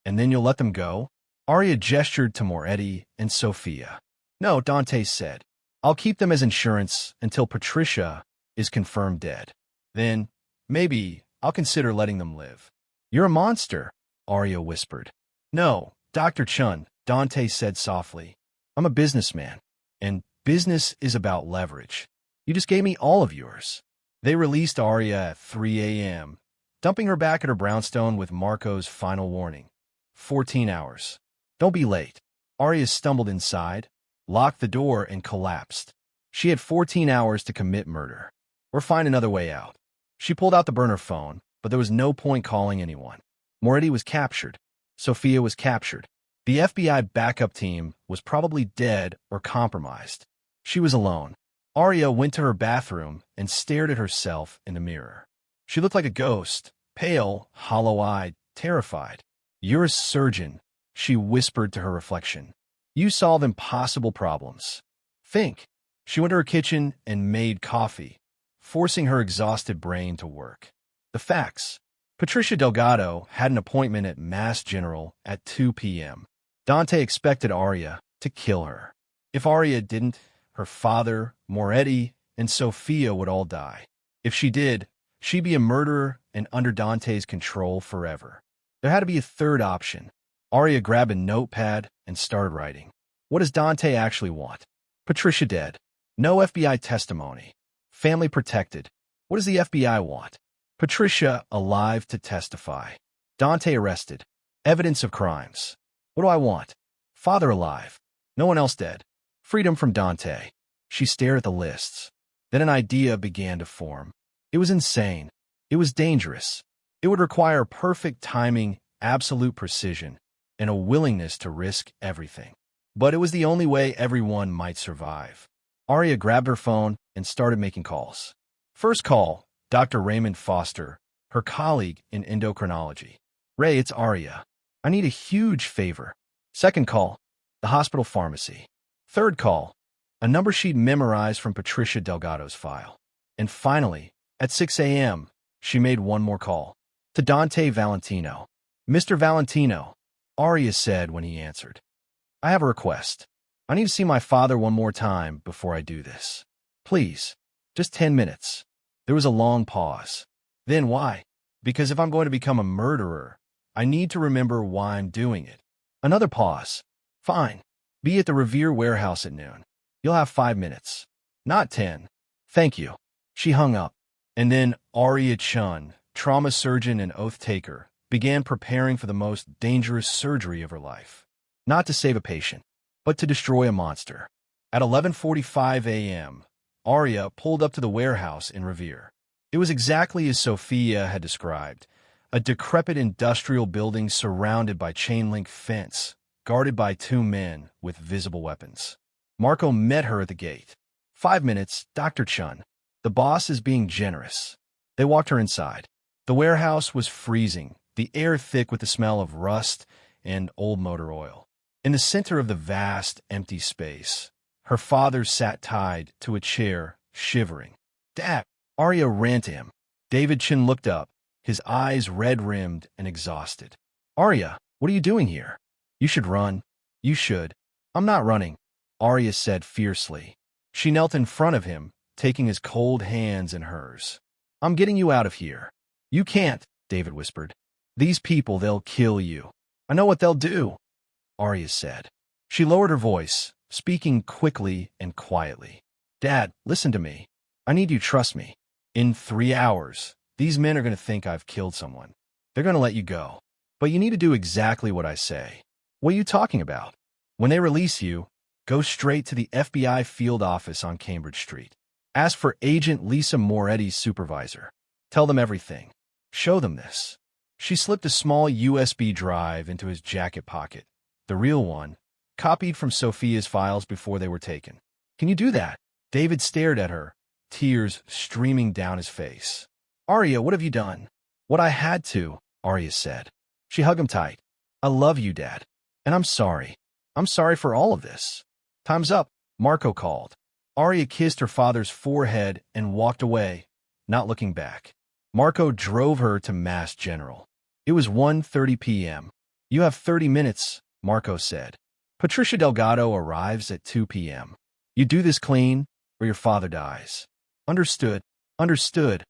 And then you'll let them go? Aria gestured to Moretti and Sophia. No, Dante said. I'll keep them as insurance until Patricia is confirmed dead. Then, maybe, I'll consider letting them live. You're a monster, Aria whispered. No, Dr. Chen, Dante said softly. I'm a businessman, and business is about leverage. You just gave me all of yours. They released Aria at 3 a.m., dumping her back at her brownstone with Marco's final warning. 14 hours. Don't be late. Aria stumbled inside, locked the door, and collapsed. She had 14 hours to commit murder, or find another way out. She pulled out the burner phone, but there was no point calling anyone. Moretti was captured. Sophia was captured. The FBI backup team was probably dead or compromised. She was alone. Aria went to her bathroom and stared at herself in the mirror. She looked like a ghost, pale, hollow-eyed, terrified. You're a surgeon, she whispered to her reflection. You solve impossible problems. Think. She went to her kitchen and made coffee, forcing her exhausted brain to work. The facts. Patricia Delgado had an appointment at Mass General at 2 p.m. Dante expected Aria to kill her. If Aria didn't, her father, Moretti, and Sophia would all die. If she did, she'd be a murderer and under Dante's control forever. There had to be a third option. Aria grabbed a notepad and started writing. What does Dante actually want? Patricia dead. No FBI testimony. Family protected. What does the FBI want? Patricia alive to testify. Dante arrested. Evidence of crimes. What do I want? Father alive. No one else dead. Freedom from Dante. She stared at the lists. Then an idea began to form. It was insane. It was dangerous. It would require perfect timing, absolute precision, and a willingness to risk everything. But it was the only way everyone might survive. Aria grabbed her phone and started making calls. First call, Dr. Raymond Foster, her colleague in endocrinology. Ray, it's Aria. I need a huge favor. Second call, the hospital pharmacy. Third call, a number she'd memorized from Patricia Delgado's file. And finally, at 6 a.m., she made one more call. To Dante Valentino. Mr. Valentino, Aria said when he answered. I have a request. I need to see my father one more time before I do this. Please, just 10 minutes. There was a long pause. Then why? Because if I'm going to become a murderer, I need to remember why I'm doing it. Another pause. Fine. Be at the Revere warehouse at noon. You'll have 5 minutes. Not 10. Thank you. She hung up. And then Aria Chen, trauma surgeon and oath taker, began preparing for the most dangerous surgery of her life. Not to save a patient, but to destroy a monster. At 11:45 a.m., Aria pulled up to the warehouse in Revere. It was exactly as Sophia had described, a decrepit industrial building surrounded by chain-link fence, guarded by 2 men with visible weapons. Marco met her at the gate. 5 minutes, Dr. Chun. The boss is being generous. They walked her inside. The warehouse was freezing, the air thick with the smell of rust and old motor oil. In the center of the vast, empty space, her father sat tied to a chair, shivering. Dad! Aria ran to him. David Chin looked up, his eyes red-rimmed and exhausted. Aria, what are you doing here? You should run. You should. I'm not running, Aria said fiercely. She knelt in front of him, taking his cold hands in hers. I'm getting you out of here. You can't, David whispered. These people, they'll kill you. I know what they'll do, Aria said. She lowered her voice, speaking quickly and quietly. Dad, listen to me. I need you to trust me. In 3 hours, these men are going to think I've killed someone. They're going to let you go. But you need to do exactly what I say. What are you talking about? When they release you, go straight to the FBI field office on Cambridge Street. Ask for Agent Lisa Moretti's supervisor. Tell them everything. Show them this. She slipped a small USB drive into his jacket pocket, the real one, copied from Sophia's files before they were taken. Can you do that? David stared at her, tears streaming down his face. Aria, what have you done? What I had to, Aria said. She hugged him tight. I love you, Dad. And I'm sorry. I'm sorry for all of this. Time's up, Marco called. Aria kissed her father's forehead and walked away, not looking back. Marco drove her to Mass General. It was 1:30 p.m. You have 30 minutes, Marco said. Patricia Delgado arrives at 2 p.m. You do this clean, or your father dies. Understood, understood,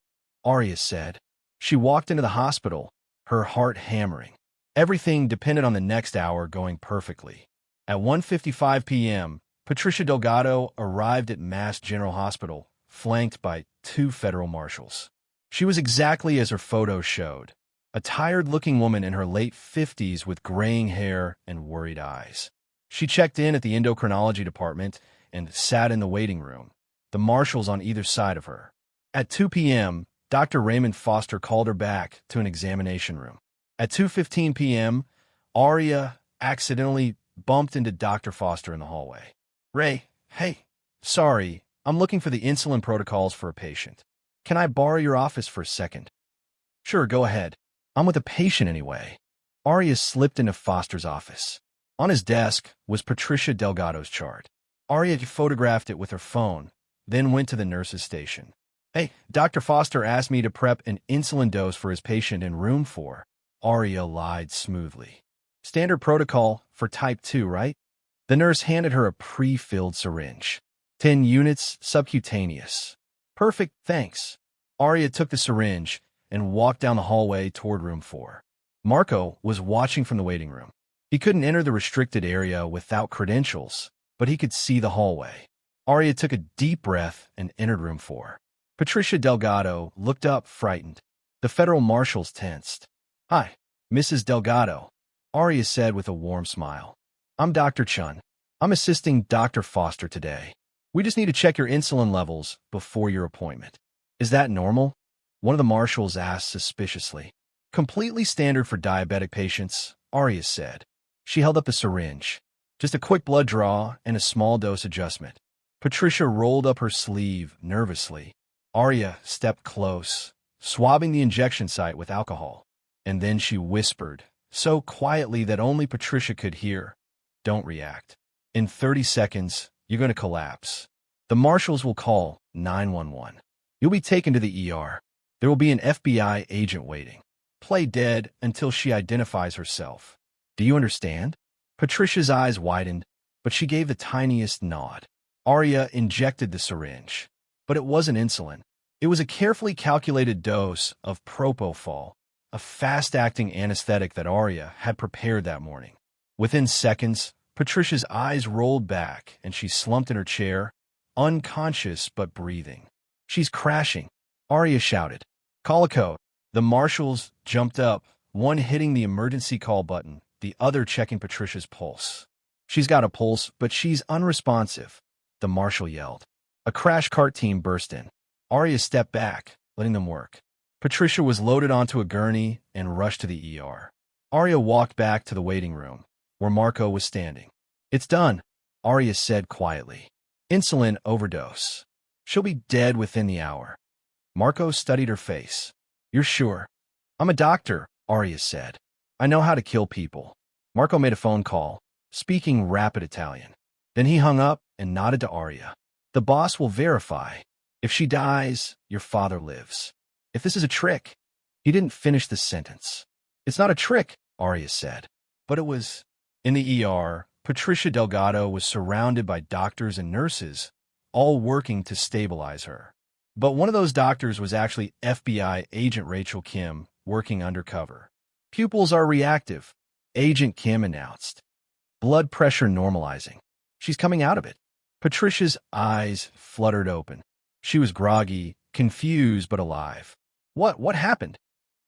Aria said. She walked into the hospital, her heart hammering. Everything depended on the next hour going perfectly. At 1:55 p.m., Patricia Delgado arrived at Mass General Hospital, flanked by 2 federal marshals. She was exactly as her photo showed, a tired-looking woman in her late 50s with graying hair and worried eyes. She checked in at the endocrinology department and sat in the waiting room, the marshals on either side of her. At 2 p.m., Dr. Raymond Foster called her back to an examination room. At 2:15 p.m., Aria accidentally bumped into Dr. Foster in the hallway. Ray, hey, sorry, I'm looking for the insulin protocols for a patient. Can I borrow your office for a second? Sure, go ahead. I'm with a patient anyway. Aria slipped into Foster's office. On his desk was Patricia Delgado's chart. Aria photographed it with her phone, then went to the nurse's station. Hey, Dr. Foster asked me to prep an insulin dose for his patient in room 4. Aria lied smoothly. Standard protocol for type 2, right? The nurse handed her a pre-filled syringe. 10 units subcutaneous. Perfect, thanks. Aria took the syringe and walked down the hallway toward room 4. Marco was watching from the waiting room. He couldn't enter the restricted area without credentials, but he could see the hallway. Aria took a deep breath and entered room 4. Patricia Delgado looked up, frightened. The federal marshals tensed. Hi, Mrs. Delgado, Aria said with a warm smile. I'm Dr. Chun. I'm assisting Dr. Foster today. We just need to check your insulin levels before your appointment. Is that normal? One of the marshals asked suspiciously. Completely standard for diabetic patients, Aria said. She held up the syringe. Just a quick blood draw and a small dose adjustment. Patricia rolled up her sleeve nervously. Aria stepped close, swabbing the injection site with alcohol. And then she whispered, so quietly that only Patricia could hear, don't react. In 30 seconds, you're going to collapse. The marshals will call 911. You'll be taken to the ER. There will be an FBI agent waiting. Play dead until she identifies herself. Do you understand? Patricia's eyes widened, but she gave the tiniest nod. Aria injected the syringe. But it wasn't insulin. It was a carefully calculated dose of propofol, a fast-acting anesthetic that Aria had prepared that morning. Within seconds, Patricia's eyes rolled back and she slumped in her chair, unconscious but breathing. She's crashing, Aria shouted. Call a code. The marshals jumped up, one hitting the emergency call button, the other checking Patricia's pulse. She's got a pulse, but she's unresponsive, the marshal yelled. A crash cart team burst in. Aria stepped back, letting them work. Patricia was loaded onto a gurney and rushed to the ER. Aria walked back to the waiting room, where Marco was standing. It's done, Aria said quietly. Insulin overdose. She'll be dead within the hour. Marco studied her face. You're sure? I'm a doctor, Aria said. I know how to kill people. Marco made a phone call, speaking rapid Italian. Then he hung up and nodded to Aria. The boss will verify. If she dies, your father lives. If this is a trick. He didn't finish the sentence. It's not a trick, Aria said. But it was. In the ER, Patricia Delgado was surrounded by doctors and nurses, all working to stabilize her. But one of those doctors was actually FBI agent Rachel Kim, working undercover. Pupils are reactive, Agent Kim announced. Blood pressure normalizing. She's coming out of it. Patricia's eyes fluttered open. She was groggy, confused but alive. What happened?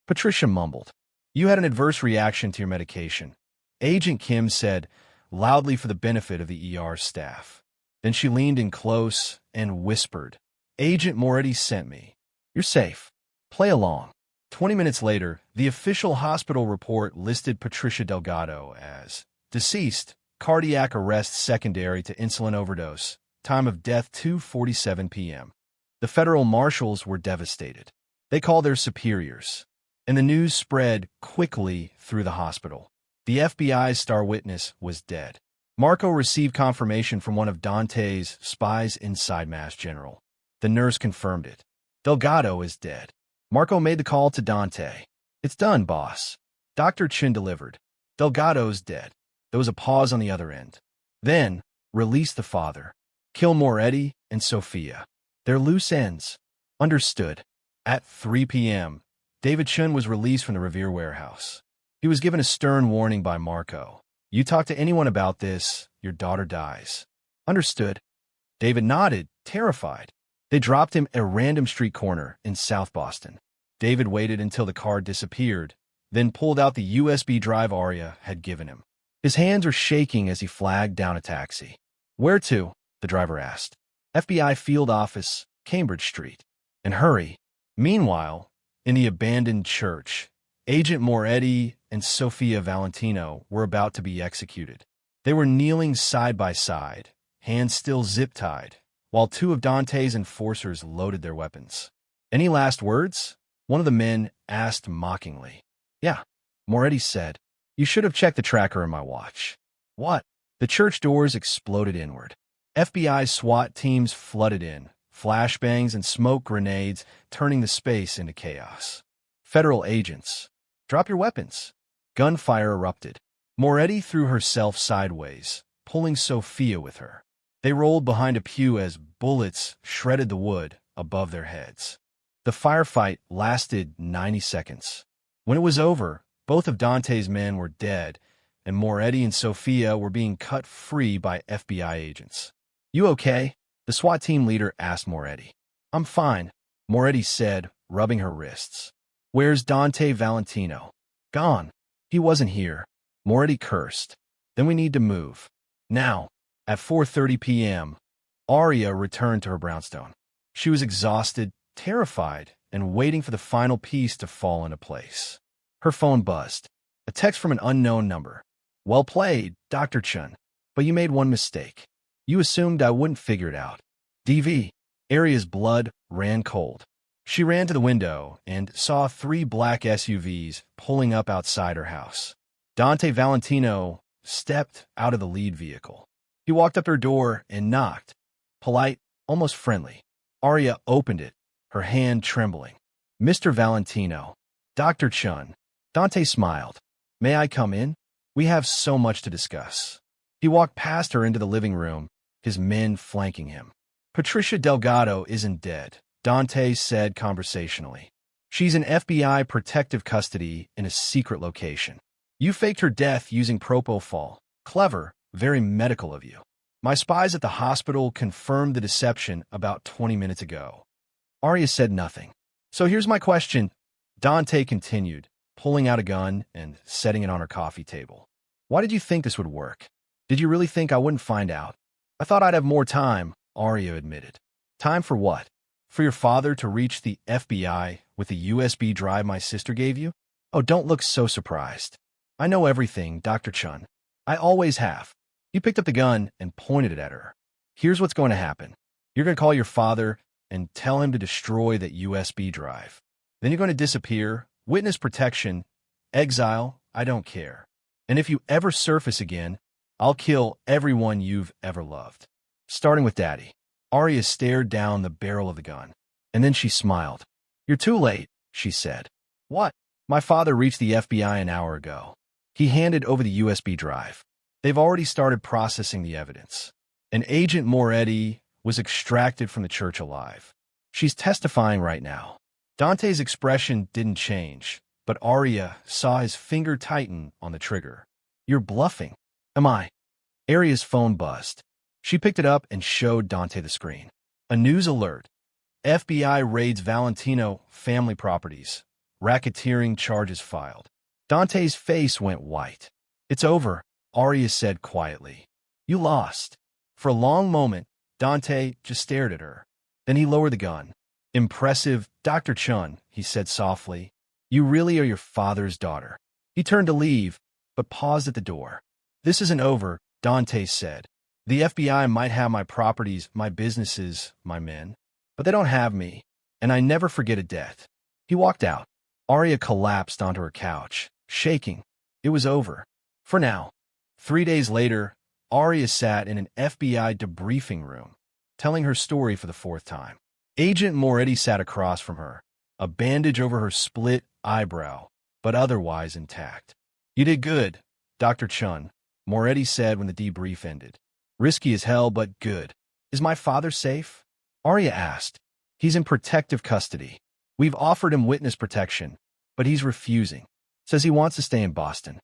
Patricia mumbled. You had an adverse reaction to your medication, Agent Kim said, loudly for the benefit of the ER staff. Then she leaned in close and whispered, Agent Moretti sent me. You're safe. Play along. 20 minutes later, the official hospital report listed Patricia Delgado as deceased, cardiac arrest secondary to insulin overdose, time of death 2:47 p.m. The federal marshals were devastated. They called their superiors, and the news spread quickly through the hospital. The FBI's star witness was dead. Marco received confirmation from one of Dante's spies inside Mass General. The nurse confirmed it. Delgado is dead. Marco made the call to Dante. It's done, boss. Dr. Chen delivered. Delgado's dead. There was a pause on the other end. Then, release the father. Kill Moretti and Sophia. They're loose ends. Understood. At 3 p.m., David Chen was released from the Revere warehouse. He was given a stern warning by Marco. You talk to anyone about this, your daughter dies. Understood. David nodded, terrified. They dropped him at a random street corner in South Boston. David waited until the car disappeared, then pulled out the USB drive Aria had given him. His hands were shaking as he flagged down a taxi. Where to? The driver asked. FBI field office, Cambridge Street. And hurry. Meanwhile, in the abandoned church, Agent Moretti and Sofia Valentino were about to be executed. They were kneeling side by side, hands still zip-tied, while two of Dante's enforcers loaded their weapons. Any last words? One of the men asked mockingly. Yeah, Moretti said. You should have checked the tracker in my watch. What? The church doors exploded inward. FBI SWAT teams flooded in, flashbangs and smoke grenades turning the space into chaos. Federal agents. Drop your weapons. Gunfire erupted. Moretti threw herself sideways, pulling Sophia with her. They rolled behind a pew as bullets shredded the wood above their heads. The firefight lasted 90 seconds. When it was over, both of Dante's men were dead, and Moretti and Sophia were being cut free by FBI agents. You okay? The SWAT team leader asked Moretti. I'm fine, Moretti said, rubbing her wrists. Where's Dante Valentino? Gone. He wasn't here. Moretti cursed. Then we need to move. Now. At 4:30 p.m., Aria returned to her brownstone. She was exhausted, terrified, and waiting for the final piece to fall into place. Her phone buzzed. A text from an unknown number. Well played, Dr. Chen. But you made one mistake. You assumed I wouldn't figure it out. DV. Aria's blood ran cold. She ran to the window and saw 3 black SUVs pulling up outside her house. Dante Valentino stepped out of the lead vehicle. He walked up to her door and knocked. Polite, almost friendly. Aria opened it, her hand trembling. Mr. Valentino. Dr. Chen. Dante smiled. May I come in? We have so much to discuss. He walked past her into the living room, his men flanking him. Patricia Delgado isn't dead, Dante said conversationally. She's in FBI protective custody in a secret location. You faked her death using propofol. Clever, very medical of you. My spies at the hospital confirmed the deception about 20 minutes ago. Aria said nothing. So here's my question, Dante continued, pulling out a gun and setting it on her coffee table. Why did you think this would work? Did you really think I wouldn't find out? I thought I'd have more time, Aria admitted. Time for what? For your father to reach the FBI with the USB drive my sister gave you? Oh, don't look so surprised. I know everything, Dr. Chen. I always have. He picked up the gun and pointed it at her. Here's what's going to happen. You're going to call your father and tell him to destroy that USB drive. Then you're going to disappear, witness protection, exile, I don't care. And if you ever surface again, I'll kill everyone you've ever loved. Starting with Daddy. Aria stared down the barrel of the gun, and then she smiled. You're too late, she said. What? My father reached the FBI an hour ago. He handed over the USB drive. They've already started processing the evidence. And Agent Moretti was extracted from the church alive. She's testifying right now. Dante's expression didn't change, but Aria saw his finger tighten on the trigger. You're bluffing. Am I? Aria's phone buzzed. She picked it up and showed Dante the screen. A news alert. FBI raids Valentino family properties. Racketeering charges filed. Dante's face went white. It's over, Aria said quietly. You lost. For a long moment, Dante just stared at her. Then he lowered the gun. Impressive, Dr. Chen, he said softly. You really are your father's daughter. He turned to leave, but paused at the door. This isn't over, Dante said. The FBI might have my properties, my businesses, my men, but they don't have me, and I never forget a debt. He walked out. Aria collapsed onto her couch, shaking. It was over. For now. 3 days later, Aria sat in an FBI debriefing room, telling her story for the 4th time. Agent Moretti sat across from her, a bandage over her split eyebrow, but otherwise intact. You did good, Dr. Chen, Moretti said when the debrief ended. Risky as hell, but good. Is my father safe? Aria asked. He's in protective custody. We've offered him witness protection, but he's refusing. Says he wants to stay in Boston.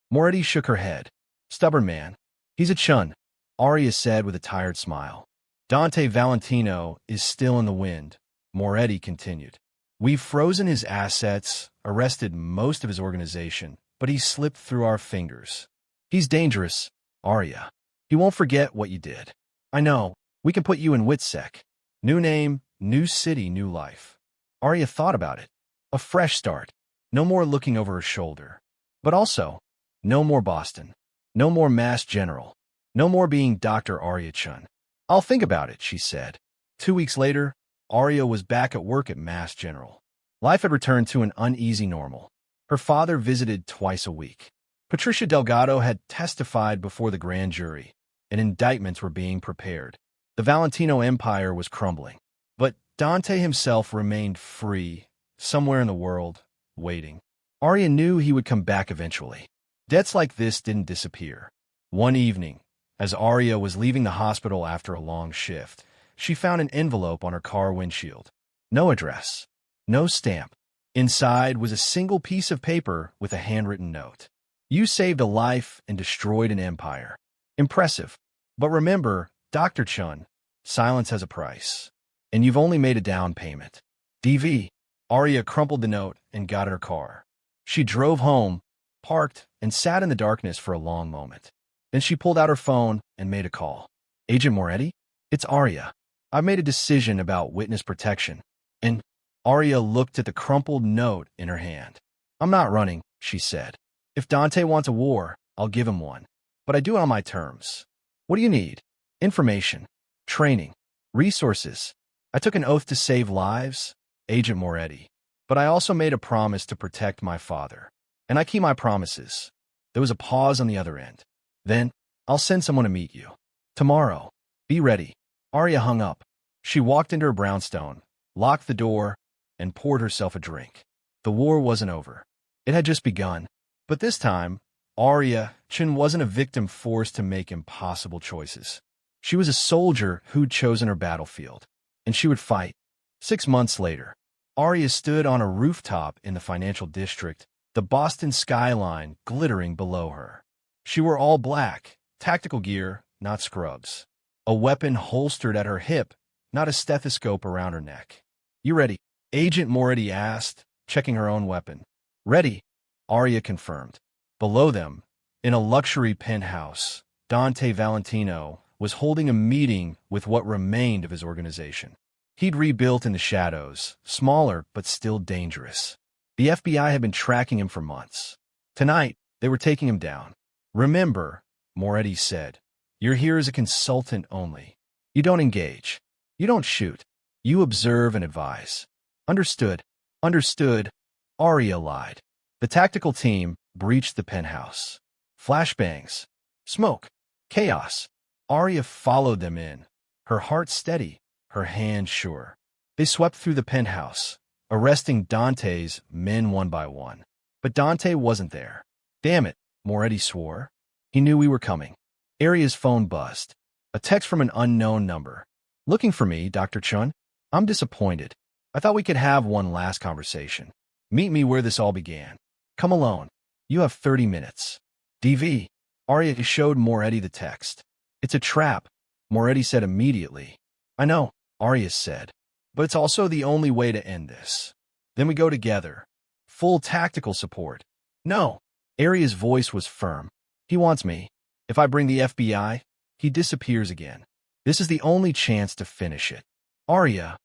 Moretti shook her head. Stubborn man. He's a Chen, Aria said with a tired smile. Dante Valentino is still in the wind, Moretti continued. We've frozen his assets, arrested most of his organization, but he slipped through our fingers. He's dangerous, Aria. He won't forget what you did. I know. We can put you in WITSEC. New name, new city, new life. Aria thought about it. A fresh start. No more looking over her shoulder. But also, no more Boston. No more Mass General. No more being Dr. Aria Chen. I'll think about it, she said. 2 weeks later, Aria was back at work at Mass General. Life had returned to an uneasy normal. Her father visited twice a week. Patricia Delgado had testified before the grand jury, and indictments were being prepared. The Valentino empire was crumbling. But Dante himself remained free, somewhere in the world, waiting. Aria knew he would come back eventually. Debts like this didn't disappear. One evening, as Aria was leaving the hospital after a long shift, she found an envelope on her car windshield. No address. No stamp. Inside was a single piece of paper with a handwritten note. You saved a life and destroyed an empire. Impressive. But remember, Dr. Chen, silence has a price. And you've only made a down payment. DV. Aria crumpled the note and got in her car. She drove home, parked, and sat in the darkness for a long moment. Then she pulled out her phone and made a call. Agent Moretti? It's Aria. I've made a decision about witness protection. And Aria looked at the crumpled note in her hand. I'm not running, she said. If Dante wants a war, I'll give him one. But I do it on my terms. What do you need? Information, training, resources. I took an oath to save lives, Agent Moretti. But I also made a promise to protect my father. And I keep my promises. There was a pause on the other end. Then, I'll send someone to meet you. Tomorrow. Be ready. Aria hung up. She walked into her brownstone, locked the door, and poured herself a drink. The war wasn't over. It had just begun. But this time, Aria Chen wasn't a victim forced to make impossible choices. She was a soldier who'd chosen her battlefield, and she would fight. 6 months later, Aria stood on a rooftop in the financial district, the Boston skyline glittering below her. She wore all black, tactical gear, not scrubs. A weapon holstered at her hip, not a stethoscope around her neck. "You ready?" Agent Moretti asked, checking her own weapon. "Ready," Aria confirmed. Below them, in a luxury penthouse, Dante Valentino was holding a meeting with what remained of his organization. He'd rebuilt in the shadows, smaller but still dangerous. The FBI had been tracking him for months. Tonight, they were taking him down. "Remember," Moretti said, "you're here as a consultant only. You don't engage. You don't shoot. You observe and advise." "Understood." "Understood," Aria lied. The tactical team breached the penthouse. Flashbangs. Smoke. Chaos. Aria followed them in, her heart steady, her hand sure. They swept through the penthouse, arresting Dante's men one by one. But Dante wasn't there. "Damn it," Moretti swore. He knew we were coming. Aria's phone buzzed. A text from an unknown number. "Looking for me, Dr. Chun? I'm disappointed. I thought we could have one last conversation. Meet me where this all began. Come alone. You have 30 minutes. DV." Aria showed Moretti the text. "It's a trap," Moretti said immediately. "I know," Aria said. "But it's also the only way to end this. Then we go together. Full tactical support." "No." Aria's voice was firm. "He wants me. If I bring the FBI, he disappears again. This is the only chance to finish it." "Aria,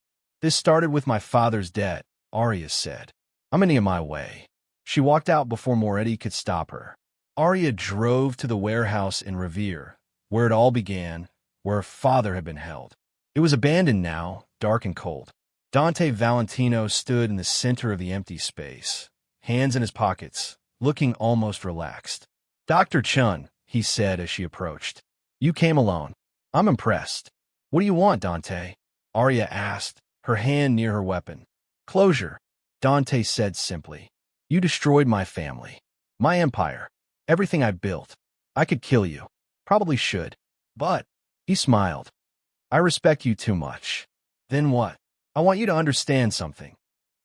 this started with my father's debt," Aria said. "I'm in my way." She walked out before Moretti could stop her. Aria drove to the warehouse in Revere, where it all began, where her father had been held. It was abandoned now, dark and cold. Dante Valentino stood in the center of the empty space, hands in his pockets, looking almost relaxed. "Dr. Chun," he said as she approached. "You came alone. I'm impressed." "What do you want, Dante?" Aria asked, her hand near her weapon. "Closure," Dante said simply. "You destroyed my family, my empire, everything I built. I could kill you. Probably should. But," he smiled, "I respect you too much." "Then what?" "I want you to understand something,"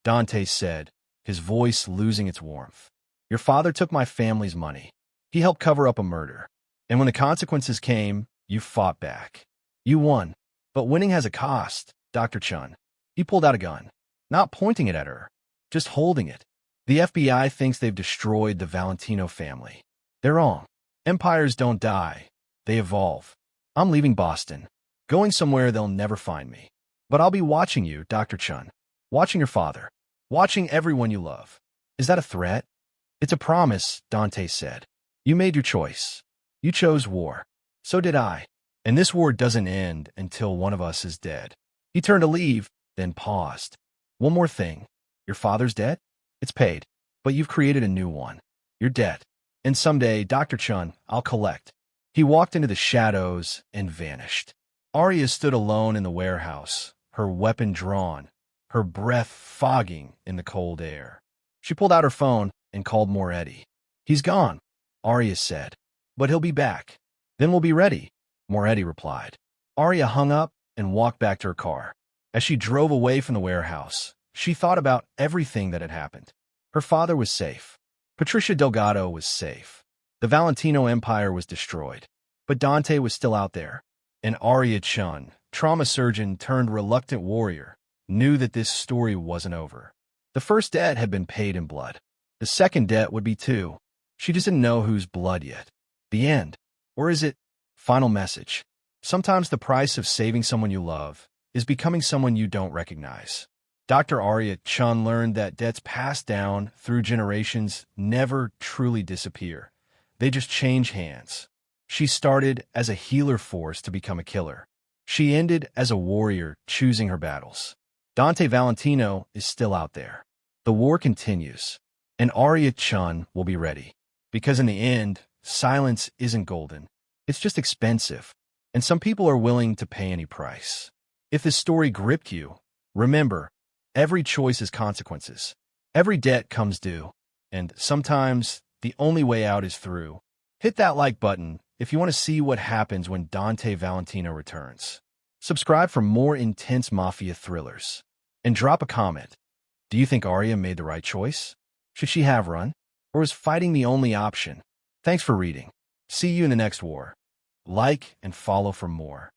Dante said, his voice losing its warmth. "Your father took my family's money. He helped cover up a murder. And when the consequences came, you fought back. You won. But winning has a cost, Dr. Chun." He pulled out a gun, not pointing it at her, just holding it. "The FBI thinks they've destroyed the Valentino family. They're wrong. Empires don't die. They evolve. I'm leaving Boston, going somewhere they'll never find me. But I'll be watching you, Dr. Chun. Watching your father. Watching everyone you love." "Is that a threat?" "It's a promise," Dante said. "You made your choice. You chose war. So did I. And this war doesn't end until one of us is dead." He turned to leave, then paused. "One more thing. Your father's debt? It's paid. But you've created a new one. Your debt. And someday, Dr. Chun, I'll collect." He walked into the shadows and vanished. Aria stood alone in the warehouse, her weapon drawn, her breath fogging in the cold air. She pulled out her phone and called Moretti. "He's gone," Aria said. "But he'll be back. Then we'll be ready," Moretti replied. Aria hung up and walked back to her car. As she drove away from the warehouse, she thought about everything that had happened. Her father was safe. Patricia Delgado was safe. The Valentino Empire was destroyed. But Dante was still out there. And Aria Chen, trauma surgeon turned reluctant warrior, knew that this story wasn't over. The first debt had been paid in blood. The second debt would be too. She just didn't know whose blood yet. The end. Or is it? Final message. Sometimes the price of saving someone you love is becoming someone you don't recognize. Dr. Aria Chen learned that debts passed down through generations never truly disappear. They just change hands. She started as a healer force to become a killer. She ended as a warrior choosing her battles. Dante Valentino is still out there. The war continues. And Aria Chen will be ready. Because in the end, silence isn't golden. It's just expensive. And some people are willing to pay any price. If this story gripped you, remember, every choice has consequences. Every debt comes due. And sometimes the only way out is through. Hit that like button if you want to see what happens when Dante Valentino returns. Subscribe for more intense Mafia thrillers. And drop a comment. Do you think Aria made the right choice? Should she have run? Or is fighting the only option? Thanks for reading. See you in the next war. Like and follow for more.